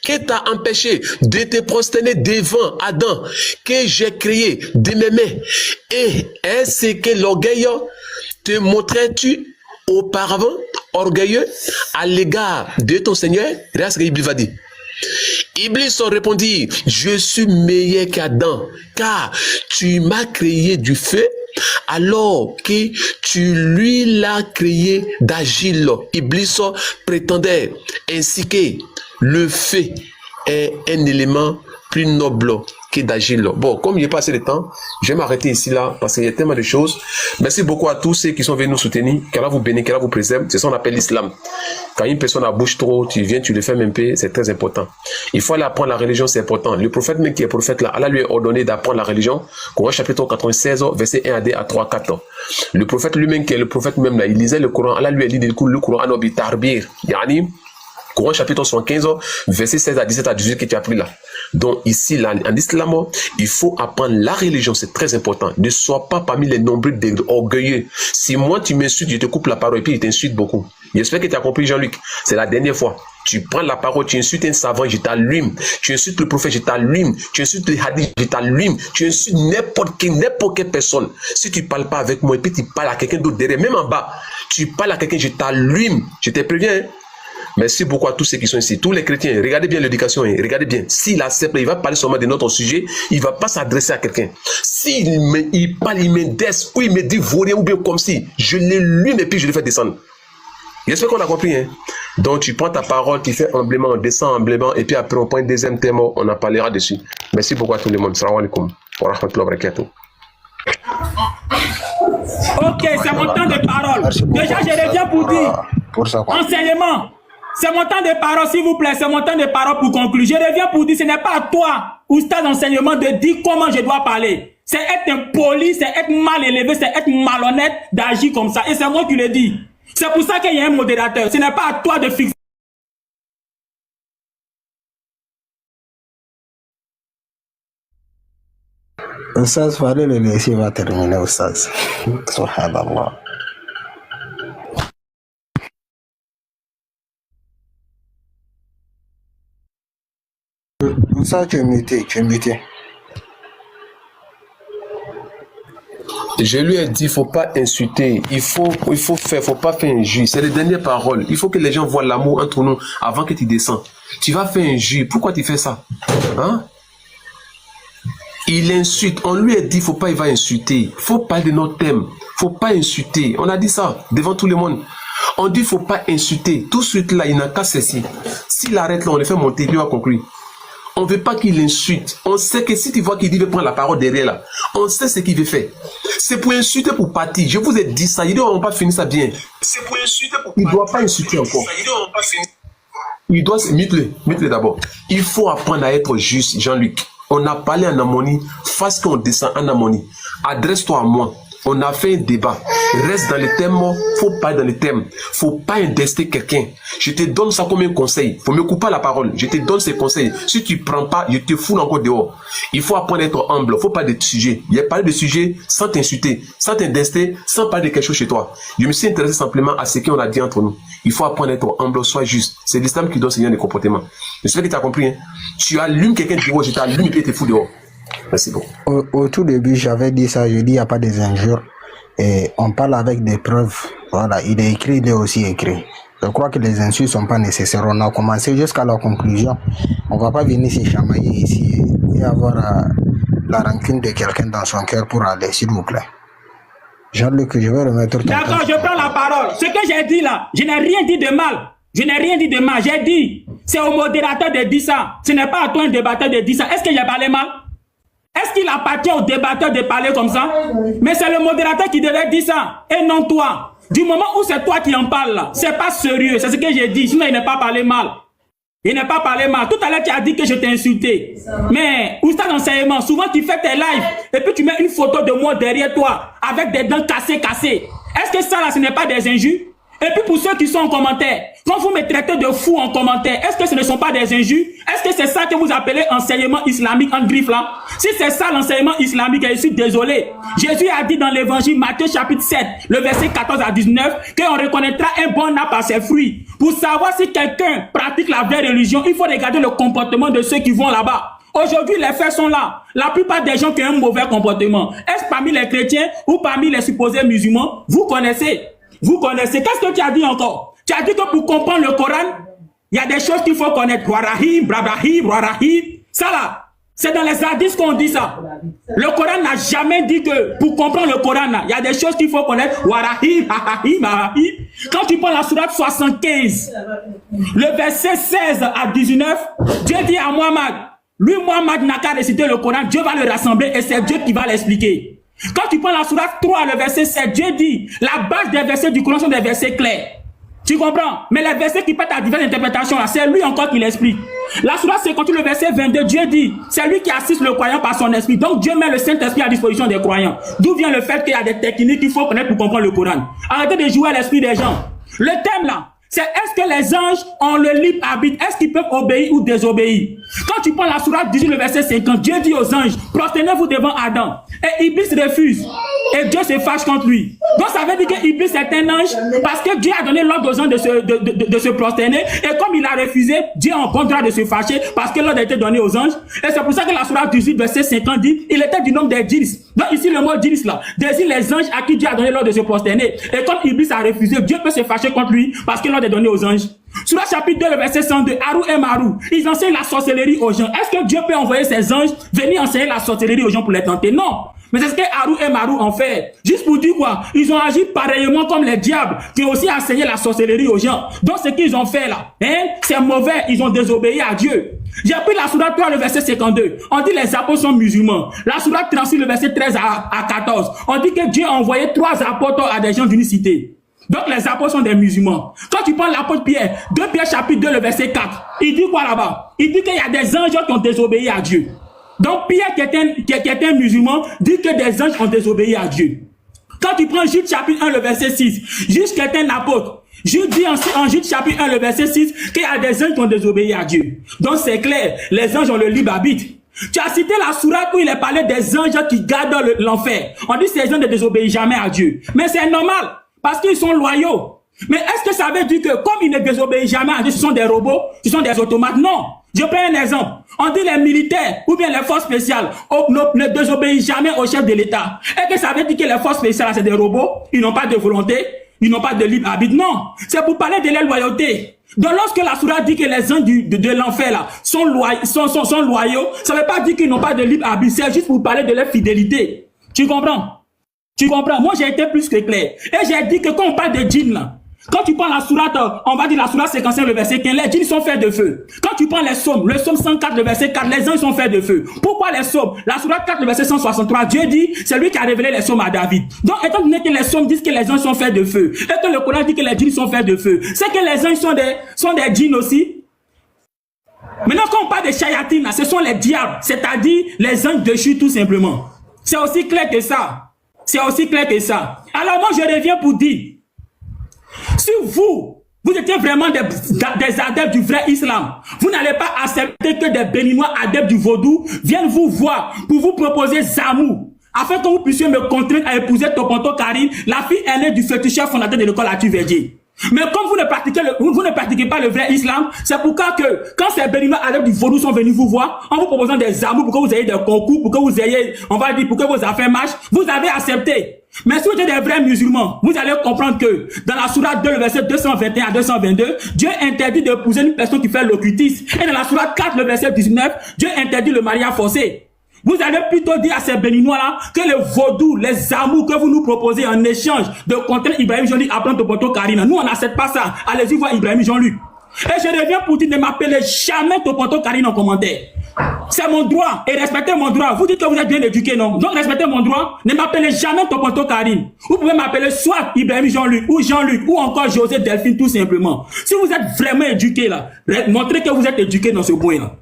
qui t'a empêché de te prosterner devant Adam, que j'ai créé de mes mains? Et est-ce que l'orgueil te montrais-tu auparavant orgueilleux à l'égard de ton Seigneur? Regarde ce que Iblis va dire. Iblis répondit, je suis meilleur qu'Adam, car tu m'as créé du feu, alors que tu lui l'as créé d'agile. Iblis prétendait ainsi que le feu est un élément plus noble que d'agile. Bon, comme il n'y a pas assez de temps, je vais m'arrêter ici là parce qu'il y a tellement de choses. Merci beaucoup à tous ceux qui sont venus nous soutenir. Qu'Allah vous bénisse, qu'Allah vous préserve. C'est ce qu'on appelle l'islam. Quand une personne a bouche trop, tu viens, tu le fermes un peu, c'est très important. Il faut aller apprendre la religion, c'est important. Le prophète même qui est prophète là, Allah lui a ordonné d'apprendre la religion. Coran chapitre 96, verset 1 à 3, 4. Le prophète lui-même qui est le prophète même là, il lisait le Coran. Allah lui a dit le Coran anobi tarbir. Yani, Coran chapitre 75, verset 16 à 17 à 18 que tu as pris là. Donc ici, là, en islam, il faut apprendre la religion, c'est très important. Ne sois pas parmi les nombreux orgueilleux. Si moi tu m'insultes, je te coupe la parole et puis il t'insulte beaucoup. J'espère que tu as compris, Jean-Luc. C'est la dernière fois. Tu prends la parole, tu insultes un savant, je t'allume. Tu insultes le prophète, je t'allume. Tu insultes les hadiths, je t'allume. Tu insultes n'importe quelle personne. Si tu ne parles pas avec moi et puis tu parles à quelqu'un d'autre derrière, même en bas, tu parles à quelqu'un, je t'allume. Je te préviens. Hein? Merci beaucoup à tous ceux qui sont ici. Tous les chrétiens, regardez bien l'éducation. Regardez bien. S'il accepte, il va parler seulement de notre sujet. Il ne va pas s'adresser à quelqu'un. S'il parle, il m'indexe ou il me dit vaurien ou bien comme si je l'allume et puis je le fais descendre. J'espère qu'on a compris. Hein? Donc tu prends ta parole, tu fais humblement, on descend humblement et puis après on prend un deuxième thème, on en parlera dessus. Merci beaucoup à tout le monde. Salam alaikum. Wa rahmatullahi wa barakatuh. Ok, c'est mon temps de parole. Déjà, je reviens pour dire enseignement. C'est mon temps de parole, s'il vous plaît. C'est mon temps de parole pour conclure. Je reviens pour dire, ce n'est pas à toi, oustaz enseignement, de dire comment je dois parler. C'est être impoli, c'est être mal élevé, c'est être malhonnête d'agir comme ça. Et c'est moi qui le dis. C'est pour ça qu'il y a un modérateur. Ce n'est pas à toi de fixer. Oustaz, fallait le laisser, va terminer, Oustaz. Subhanallah. Ça, tu es muté, Je lui ai dit, il ne faut pas insulter, il faut pas faire injure. C'est les dernières paroles. Il faut que les gens voient l'amour entre nous avant que tu descends. Tu vas faire injure. Pourquoi tu fais ça? Hein? Il insulte. On lui a dit, faut pas, il va insulter. Il faut parler de notre thème. Faut pas insulter. On a dit ça devant tout le monde. On dit, faut pas insulter. Tout de suite là, il n'a qu'à cesser. S'il arrête là, on le fait monter, puis on va conclure. On ne veut pas qu'il insulte. On sait que si tu vois qu'il veut prendre la parole derrière là, on sait ce qu'il veut faire. C'est pour insulter pour partir. Je vous ai dit ça. Il ne doit pas finir ça bien. C'est pour insulter pour partir. Il ne doit pas insulter encore. Il doit se... Mute-le d'abord. Il faut apprendre à être juste, Jean-Luc. On a parlé en harmonie. Fasse qu'on descend en harmonie. Adresse-toi à moi. On a fait un débat. Reste dans le thème. Faut pas dans le thème. Faut pas indester quelqu'un. Je te donne ça comme un conseil. Faut me couper la parole. Je te donne ces conseils. Si tu prends pas, je te fous encore dehors. Il faut apprendre à être humble. Faut pas de sujet. Il y a parlé de sujet sans t'insulter, sans t'indester, sans parler de quelque chose chez toi. Je me suis intéressé simplement à ce qu'on a dit entre nous. Il faut apprendre à être humble, sois juste. C'est l'islam qui doit enseigner les comportements. J'espère que tu as compris. Hein? Tu allumes quelqu'un dehors, je t'allume et puis tu te fous dehors. Merci beaucoup. Au tout début, j'avais dit ça, je dis il n'y a pas des injures. Et on parle avec des preuves. Voilà, il est écrit, il est aussi écrit. Je crois que les insultes ne sont pas nécessaires. On a commencé jusqu'à la conclusion. On ne va pas venir se chamailler ici et avoir la rancune de quelqu'un dans son cœur pour aller, s'il vous plaît. Jean-Luc, je vais remettre ton D'accord, je prends la parole. Ce que j'ai dit là, je n'ai rien dit de mal. Je n'ai rien dit de mal. J'ai dit, c'est au modérateur de dire ça. Ce n'est pas à toi, un débatteur, de dire ça. Est-ce que j'ai parlé mal? Est-ce qu'il appartient au débatteur de parler comme ça? Mais c'est le modérateur qui devait dire ça, et non toi. Du moment où c'est toi qui en parles là, c'est pas sérieux. C'est ce que j'ai dit. Sinon, il n'est pas parlé mal. Il n'est pas parlé mal. Tout à l'heure, tu as dit que je t'ai insulté. Mais, où ça l'enseignement? Souvent, tu fais tes lives et puis tu mets une photo de moi derrière toi avec des dents cassées. Est-ce que ça, là, ce n'est pas des injures? Et puis, pour ceux qui sont en commentaire, quand vous me traitez de fou en commentaire, est-ce que ce ne sont pas des injures? Est-ce que c'est ça que vous appelez enseignement islamique en griffe là? Si c'est ça l'enseignement islamique, je suis désolé. Jésus a dit dans l'évangile Matthieu chapitre 7, le verset 14 à 19, qu'on reconnaîtra un bon arbre à ses fruits. Pour savoir si quelqu'un pratique la vraie religion, il faut regarder le comportement de ceux qui vont là-bas. Aujourd'hui, les faits sont là. La plupart des gens qui ont un mauvais comportement, est-ce parmi les chrétiens ou parmi les supposés musulmans? Vous connaissez. Vous connaissez. Qu'est-ce que tu as dit encore? Tu as dit que pour comprendre le Coran, il y a des choses qu'il faut connaître. Warahim, Brahim, Warahim. Ça là, c'est dans les hadiths qu'on dit ça. Le Coran n'a jamais dit que pour comprendre le Coran, il y a des choses qu'il faut connaître. Warahim, Hahahim, Hahahim. Quand tu prends la sourate 75, le verset 16 à 19, Dieu dit à Muhammad, lui, Muhammad n'a qu'à réciter le Coran, Dieu va le rassembler et c'est Dieu qui va l'expliquer. Quand tu prends la sourate 3, le verset 7, Dieu dit, la base des versets du Coran sont des versets clairs. Tu comprends? Mais les versets qui partent à diverses interprétations, c'est lui encore qui l'explique. La sourate 58, le verset 22, Dieu dit, c'est lui qui assiste le croyant par son esprit. Donc Dieu met le Saint-Esprit à disposition des croyants. D'où vient le fait qu'il y a des techniques qu'il faut connaître pour comprendre le Coran. Arrêtez de jouer à l'esprit des gens. Le thème là, c'est est-ce que les anges ont le libre arbitre? Est-ce qu'ils peuvent obéir ou désobéir? Quand tu prends la sourate 18, le verset 50, Dieu dit aux anges, prosternez-vous devant Adam. Et Iblis refuse. Et Dieu se fâche contre lui. Donc ça veut dire que Iblis est un ange parce que Dieu a donné l'ordre aux anges de se prosterner. Et comme il a refusé, Dieu a un bon droit de se fâcher parce que l'ordre a été donné aux anges. Et c'est pour ça que la sourate 18, verset 50 dit, il était du nombre des djinns. Donc ici le mot djinns là désigne les anges à qui Dieu a donné l'ordre de se prosterner. Et comme Iblis a refusé, Dieu peut se fâcher contre lui parce que l'ordre est donné aux anges. Sur le chapitre 2, le verset 102, Harou et Marou, ils enseignent la sorcellerie aux gens. Est-ce que Dieu peut envoyer ses anges venir enseigner la sorcellerie aux gens pour les tenter? Non. Mais c'est ce que Harou et Marou ont fait. Juste pour dire quoi? Ils ont agi pareillement comme les diables qui ont aussi enseigné la sorcellerie aux gens. Donc ce qu'ils ont fait là, c'est mauvais. Ils ont désobéi à Dieu. J'ai pris la sourate 3, le verset 52. On dit les apôtres sont musulmans. La sourate 36, le verset 13 à 14. On dit que Dieu a envoyé 3 apôtres à des gens d'une cité. Donc les apôtres sont des musulmans. Quand tu prends l'apôtre Pierre, 2 Pierre chapitre 2, le verset 4, il dit quoi là-bas? Il dit qu'il y a des anges qui ont désobéi à Dieu. Donc Pierre qui est un musulman dit que des anges ont désobéi à Dieu. Quand tu prends Jude chapitre 1, le verset 6, Jude qui est un apôtre, Jude dit en Jude chapitre 1, le verset 6, qu'il y a des anges qui ont désobéi à Dieu. Donc c'est clair, les anges ont le libre arbitre. Tu as cité la sourate où il est parlé des anges qui gardent l'enfer. On dit que ces anges ne désobéissent jamais à Dieu. Mais c'est normal. Parce qu'ils sont loyaux. Mais est-ce que ça veut dire que comme ils ne désobéissent jamais à Dieu, ce sont des robots, ce sont des automates? Non. Je prends un exemple. On dit les militaires ou bien les forces spéciales ne désobéissent jamais au chef de l'État. Est-ce que ça veut dire que les forces spéciales, c'est des robots? Ils n'ont pas de volonté, ils n'ont pas de libre arbitre? Non. C'est pour parler de leur loyauté. Donc lorsque la sourate dit que les anges de l'enfer là sont loyaux, ça ne veut pas dire qu'ils n'ont pas de libre arbitre. C'est juste pour parler de leur fidélité. Tu comprends? Tu comprends? Moi, j'ai été plus que clair. Et j'ai dit que quand on parle de djinns, là, quand tu prends la sourate, on va dire la sourate 55, le verset 15, les djinns sont faits de feu. Quand tu prends les psaumes, le psaume 104, le verset 4, les anges sont faits de feu. Pourquoi les psaumes? La sourate 4, le verset 163, Dieu dit, c'est lui qui a révélé les psaumes à David. Donc, étant donné que les psaumes disent que les anges sont faits de feu, et que le Coran dit que les djinns sont faits de feu, c'est que les anges sont des djinns aussi. Maintenant, quand on parle de shayatines, ce sont les diables, c'est-à-dire les anges déchus tout simplement. C'est aussi clair que ça. C'est aussi clair que ça. Alors moi, je reviens pour dire, si vous étiez vraiment des adeptes du vrai islam, vous n'allez pas accepter que des béninois adeptes du vaudou viennent vous voir pour vous proposer Zamou, afin que vous puissiez me contraindre à épouser Toponto Karine, la fille aînée du féticheur fondateur de l'école Atu Verdier. Mais comme vous ne pratiquez pas le vrai islam, c'est pourquoi que quand ces béninois adeptes du vaudou sont venus vous voir, en vous proposant des amours pour que vous ayez des concours, pour que vous ayez, on va dire, pour que vos affaires marchent, vous avez accepté. Mais si vous êtes des vrais musulmans, vous allez comprendre que dans la sourate 2, le verset 221 à 222, Dieu interdit d'épouser une personne qui fait l'occultisme. Et dans la sourate 4, le verset 19, Dieu interdit le mariage forcé. Vous allez plutôt dire à ces béninois-là que le vaudou, les amours que vous nous proposez en échange de contraindre Ibrahim Jean-Luc à prendre Topoto Karina. Nous, on n'accepte pas ça. Allez-y voir Ibrahim Jean-Luc. Et je reviens pour dire, ne m'appelez jamais Topoto Karina en commentaire. C'est mon droit. Et respectez mon droit. Vous dites que vous êtes bien éduqué, non? Donc respectez mon droit. Ne m'appelez jamais Topoto Karine. Vous pouvez m'appeler soit Ibrahim Jean-Luc ou encore José Delphine, tout simplement. Si vous êtes vraiment éduqué, là, montrez que vous êtes éduqué dans ce point-là.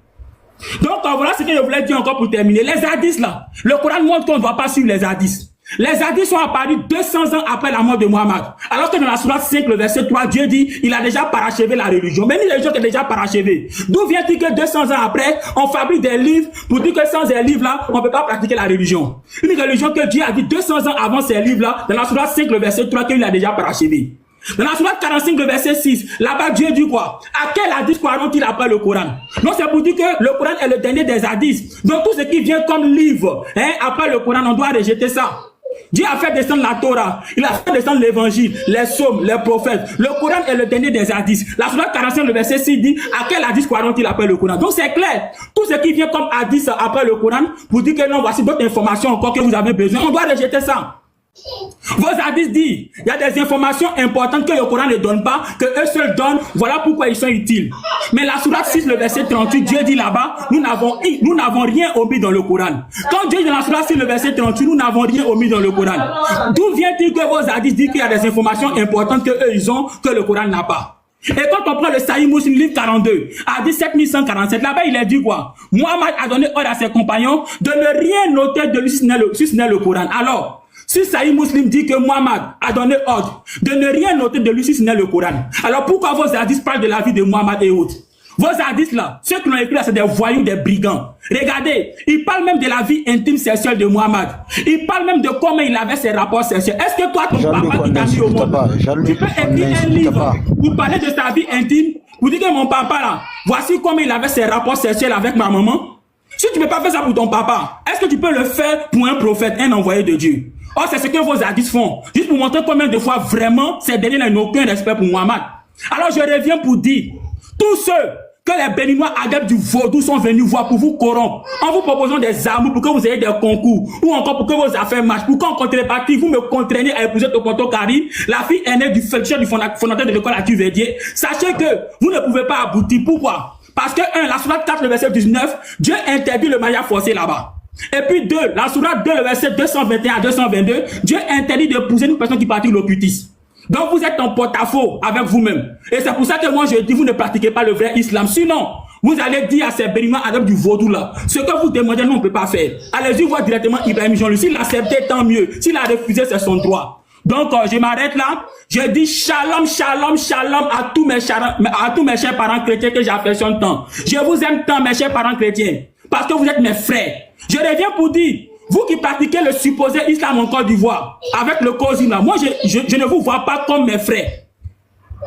Donc voilà ce que je voulais dire encore pour terminer. Les hadiths là, le Coran montre qu'on ne doit pas suivre les hadiths. Les hadiths sont apparus 200 ans après la mort de Mohammed. Alors que dans la sourate 5, le verset 3, Dieu dit, il a déjà parachevé la religion. Mais la religion est déjà parachevée. D'où vient-il que 200 ans après, on fabrique des livres pour dire que sans ces livres-là, on ne peut pas pratiquer la religion. Une religion que Dieu a dit 200 ans avant ces livres-là, dans la sourate 5, le verset 3, qu'il a déjà parachevé. Dans la sourate 45, le verset 6, là-bas Dieu dit quoi? À quel hadith croiront-ils après le Coran? Non, c'est pour dire que le Coran est le dernier des hadiths. Donc tout ce qui vient comme livre, après le Coran, on doit rejeter ça. Dieu a fait descendre la Torah, il a fait descendre l'évangile, les psaumes, les prophètes. Le Coran est le dernier des hadiths. La sourate 45, le verset 6 dit, à quel hadith croiront-ils après le Coran? Donc c'est clair. Tout ce qui vient comme hadith après le Coran, pour dire que non, voici d'autres informations encore que vous avez besoin, on doit rejeter ça. Vos hadiths disent, il y a des informations importantes que le Coran ne donne pas, que eux seuls donnent, voilà pourquoi ils sont utiles. Mais la sourate 6, le verset 38, Dieu dit là-bas, nous n'avons rien omis dans le Coran. Quand Dieu dit dans la sourate 6, le verset 38, nous n'avons rien omis dans le Coran. D'où vient-il que vos hadiths disent qu'il y a des informations importantes que eux ils ont, que le Coran n'a pas? Et quand on prend le Sahih Muslim, livre 42, hadith 7147, là-bas il est dit quoi? Mohammed a donné ordre à ses compagnons de ne rien noter de lui si ce n'est le Coran. Alors, si Sahih Muslim dit que Mohammed a donné ordre de ne rien noter de lui si ce n'est le Coran, alors pourquoi vos hadiths parlent de la vie de Mohammed et autres? Vos hadiths là, ceux qui l'ont écrit là, c'est des voyous, des brigands. Regardez, ils parlent même de la vie intime sexuelle de Mohammed. Ils parlent même de comment il avait ses rapports sexuels. Est-ce que toi, ton papa qui t'a mis au monde, tu peux écrire un livre pour parler de sa vie intime, pour dire que mon papa là, voici comment il avait ses rapports sexuels avec ma maman? Si tu ne peux pas faire ça pour ton papa, est-ce que tu peux le faire pour un prophète, un envoyé de Dieu? Or, c'est ce que vos hadiths font. Juste pour montrer combien de fois vraiment ces derniers n'ont aucun respect pour Mohammed. Alors, je reviens pour dire, tous ceux que les béninois adeptes du vaudou sont venus voir pour vous corrompre, en vous proposant des amours pour que vous ayez des concours, ou encore pour que vos affaires marchent, pour qu'en contrepartie, vous me contraignez à épouser Topoto Karine, la fille aînée du chef du fondateur de l'école à Tuvédier. Sachez que vous ne pouvez pas aboutir. Pourquoi? Parce que, la sourate 4, le verset 19, Dieu interdit le mariage forcé là-bas. Et puis 2, la sourate 2, le verset 221 à 222, Dieu interdit d'épouser une personne qui pratique l'occultisme. Donc vous êtes en porte-à-faux avec vous-même. Et c'est pour ça que moi je dis, vous ne pratiquez pas le vrai islam. Sinon, vous allez dire à ces béninois adeptes du vaudou là, ce que vous demandez, nous on ne peut pas faire. Allez-y voir directement Ibrahim Jean-Luc. S'il acceptait, tant mieux. S'il a refusé, c'est son droit. Donc je m'arrête là. Je dis shalom, shalom, shalom à tous mes chers parents chrétiens que j'affectionne tant. Je vous aime tant, mes chers parents chrétiens, parce que vous êtes mes frères. Je reviens pour dire, vous qui pratiquez le supposé islam en Côte d'Ivoire, avec le COSIM là, moi je ne vous vois pas comme mes frères.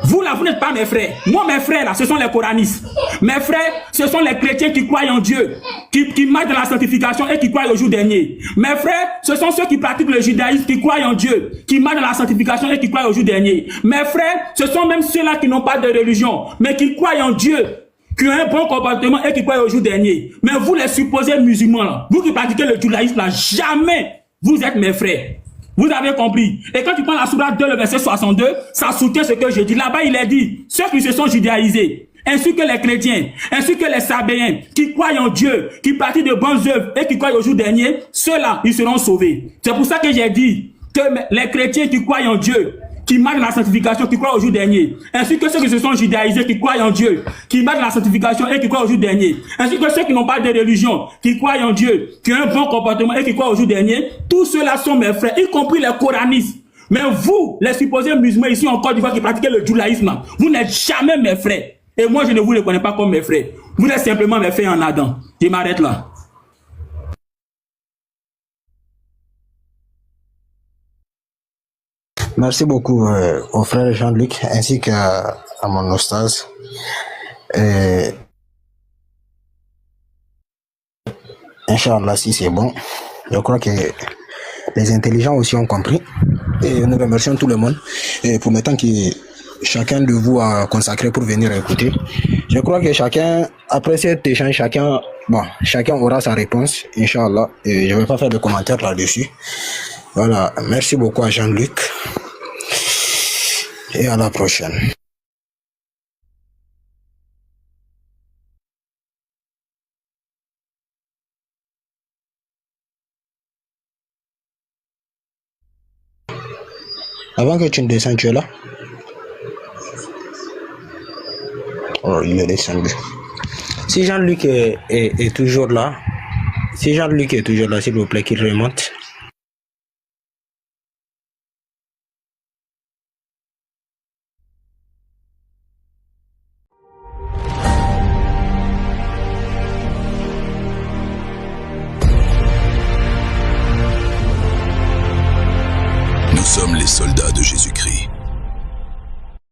Vous là, vous n'êtes pas mes frères. Moi, mes frères là, ce sont les coranistes. Mes frères, ce sont les chrétiens qui croient en Dieu, qui marchent dans la sanctification et qui croient au jour dernier. Mes frères, ce sont ceux qui pratiquent le judaïsme, qui croient en Dieu, qui marchent dans la sanctification et qui croient au jour dernier. Mes frères, ce sont même ceux-là qui n'ont pas de religion, mais qui croient en Dieu, qui ont un bon comportement et qui croient au jour dernier. Mais vous les supposés musulmans là, vous qui pratiquez le judaïsme là, jamais vous êtes mes frères. Vous avez compris. Et quand tu prends la sourate 2, le verset 62, ça soutient ce que je dis. Là-bas, il est dit, ceux qui se sont judaïsés, ainsi que les chrétiens, ainsi que les sabéens, qui croient en Dieu, qui pratiquent de bonnes œuvres et qui croient au jour dernier, ceux-là, ils seront sauvés. C'est pour ça que j'ai dit que les chrétiens qui croient en Dieu, qui marchent dans la sanctification, qui croient au jour dernier, ainsi que ceux qui se sont judaïsés, qui croient en Dieu, qui marchent dans la sanctification et qui croient au jour dernier, ainsi que ceux qui n'ont pas de religion, qui croient en Dieu, qui ont un bon comportement et qui croient au jour dernier, tous ceux-là sont mes frères, y compris les coranistes. Mais vous, les supposés musulmans ici en Côte d'Ivoire qui pratiquez le judaïsme, vous n'êtes jamais mes frères. Et moi, je ne vous reconnais pas comme mes frères. Vous êtes simplement mes frères en Adam. Je m'arrête là. Merci beaucoup au frère Jean-Luc ainsi qu'à mon ostase. Inch'Allah, si c'est bon, je crois que les intelligents aussi ont compris. Et nous remercions tout le monde et pour le temps que chacun de vous a consacré pour venir écouter. Je crois que chacun, après cet échange, chacun aura sa réponse, Inch'Allah. Et je ne vais pas faire de commentaires là-dessus. Voilà, merci beaucoup à Jean-Luc. Et à la prochaine. Avant que tu ne descendes, tu es là? Oh, il est descendu. Si Jean-Luc est toujours là, s'il vous plaît, qu'il remonte.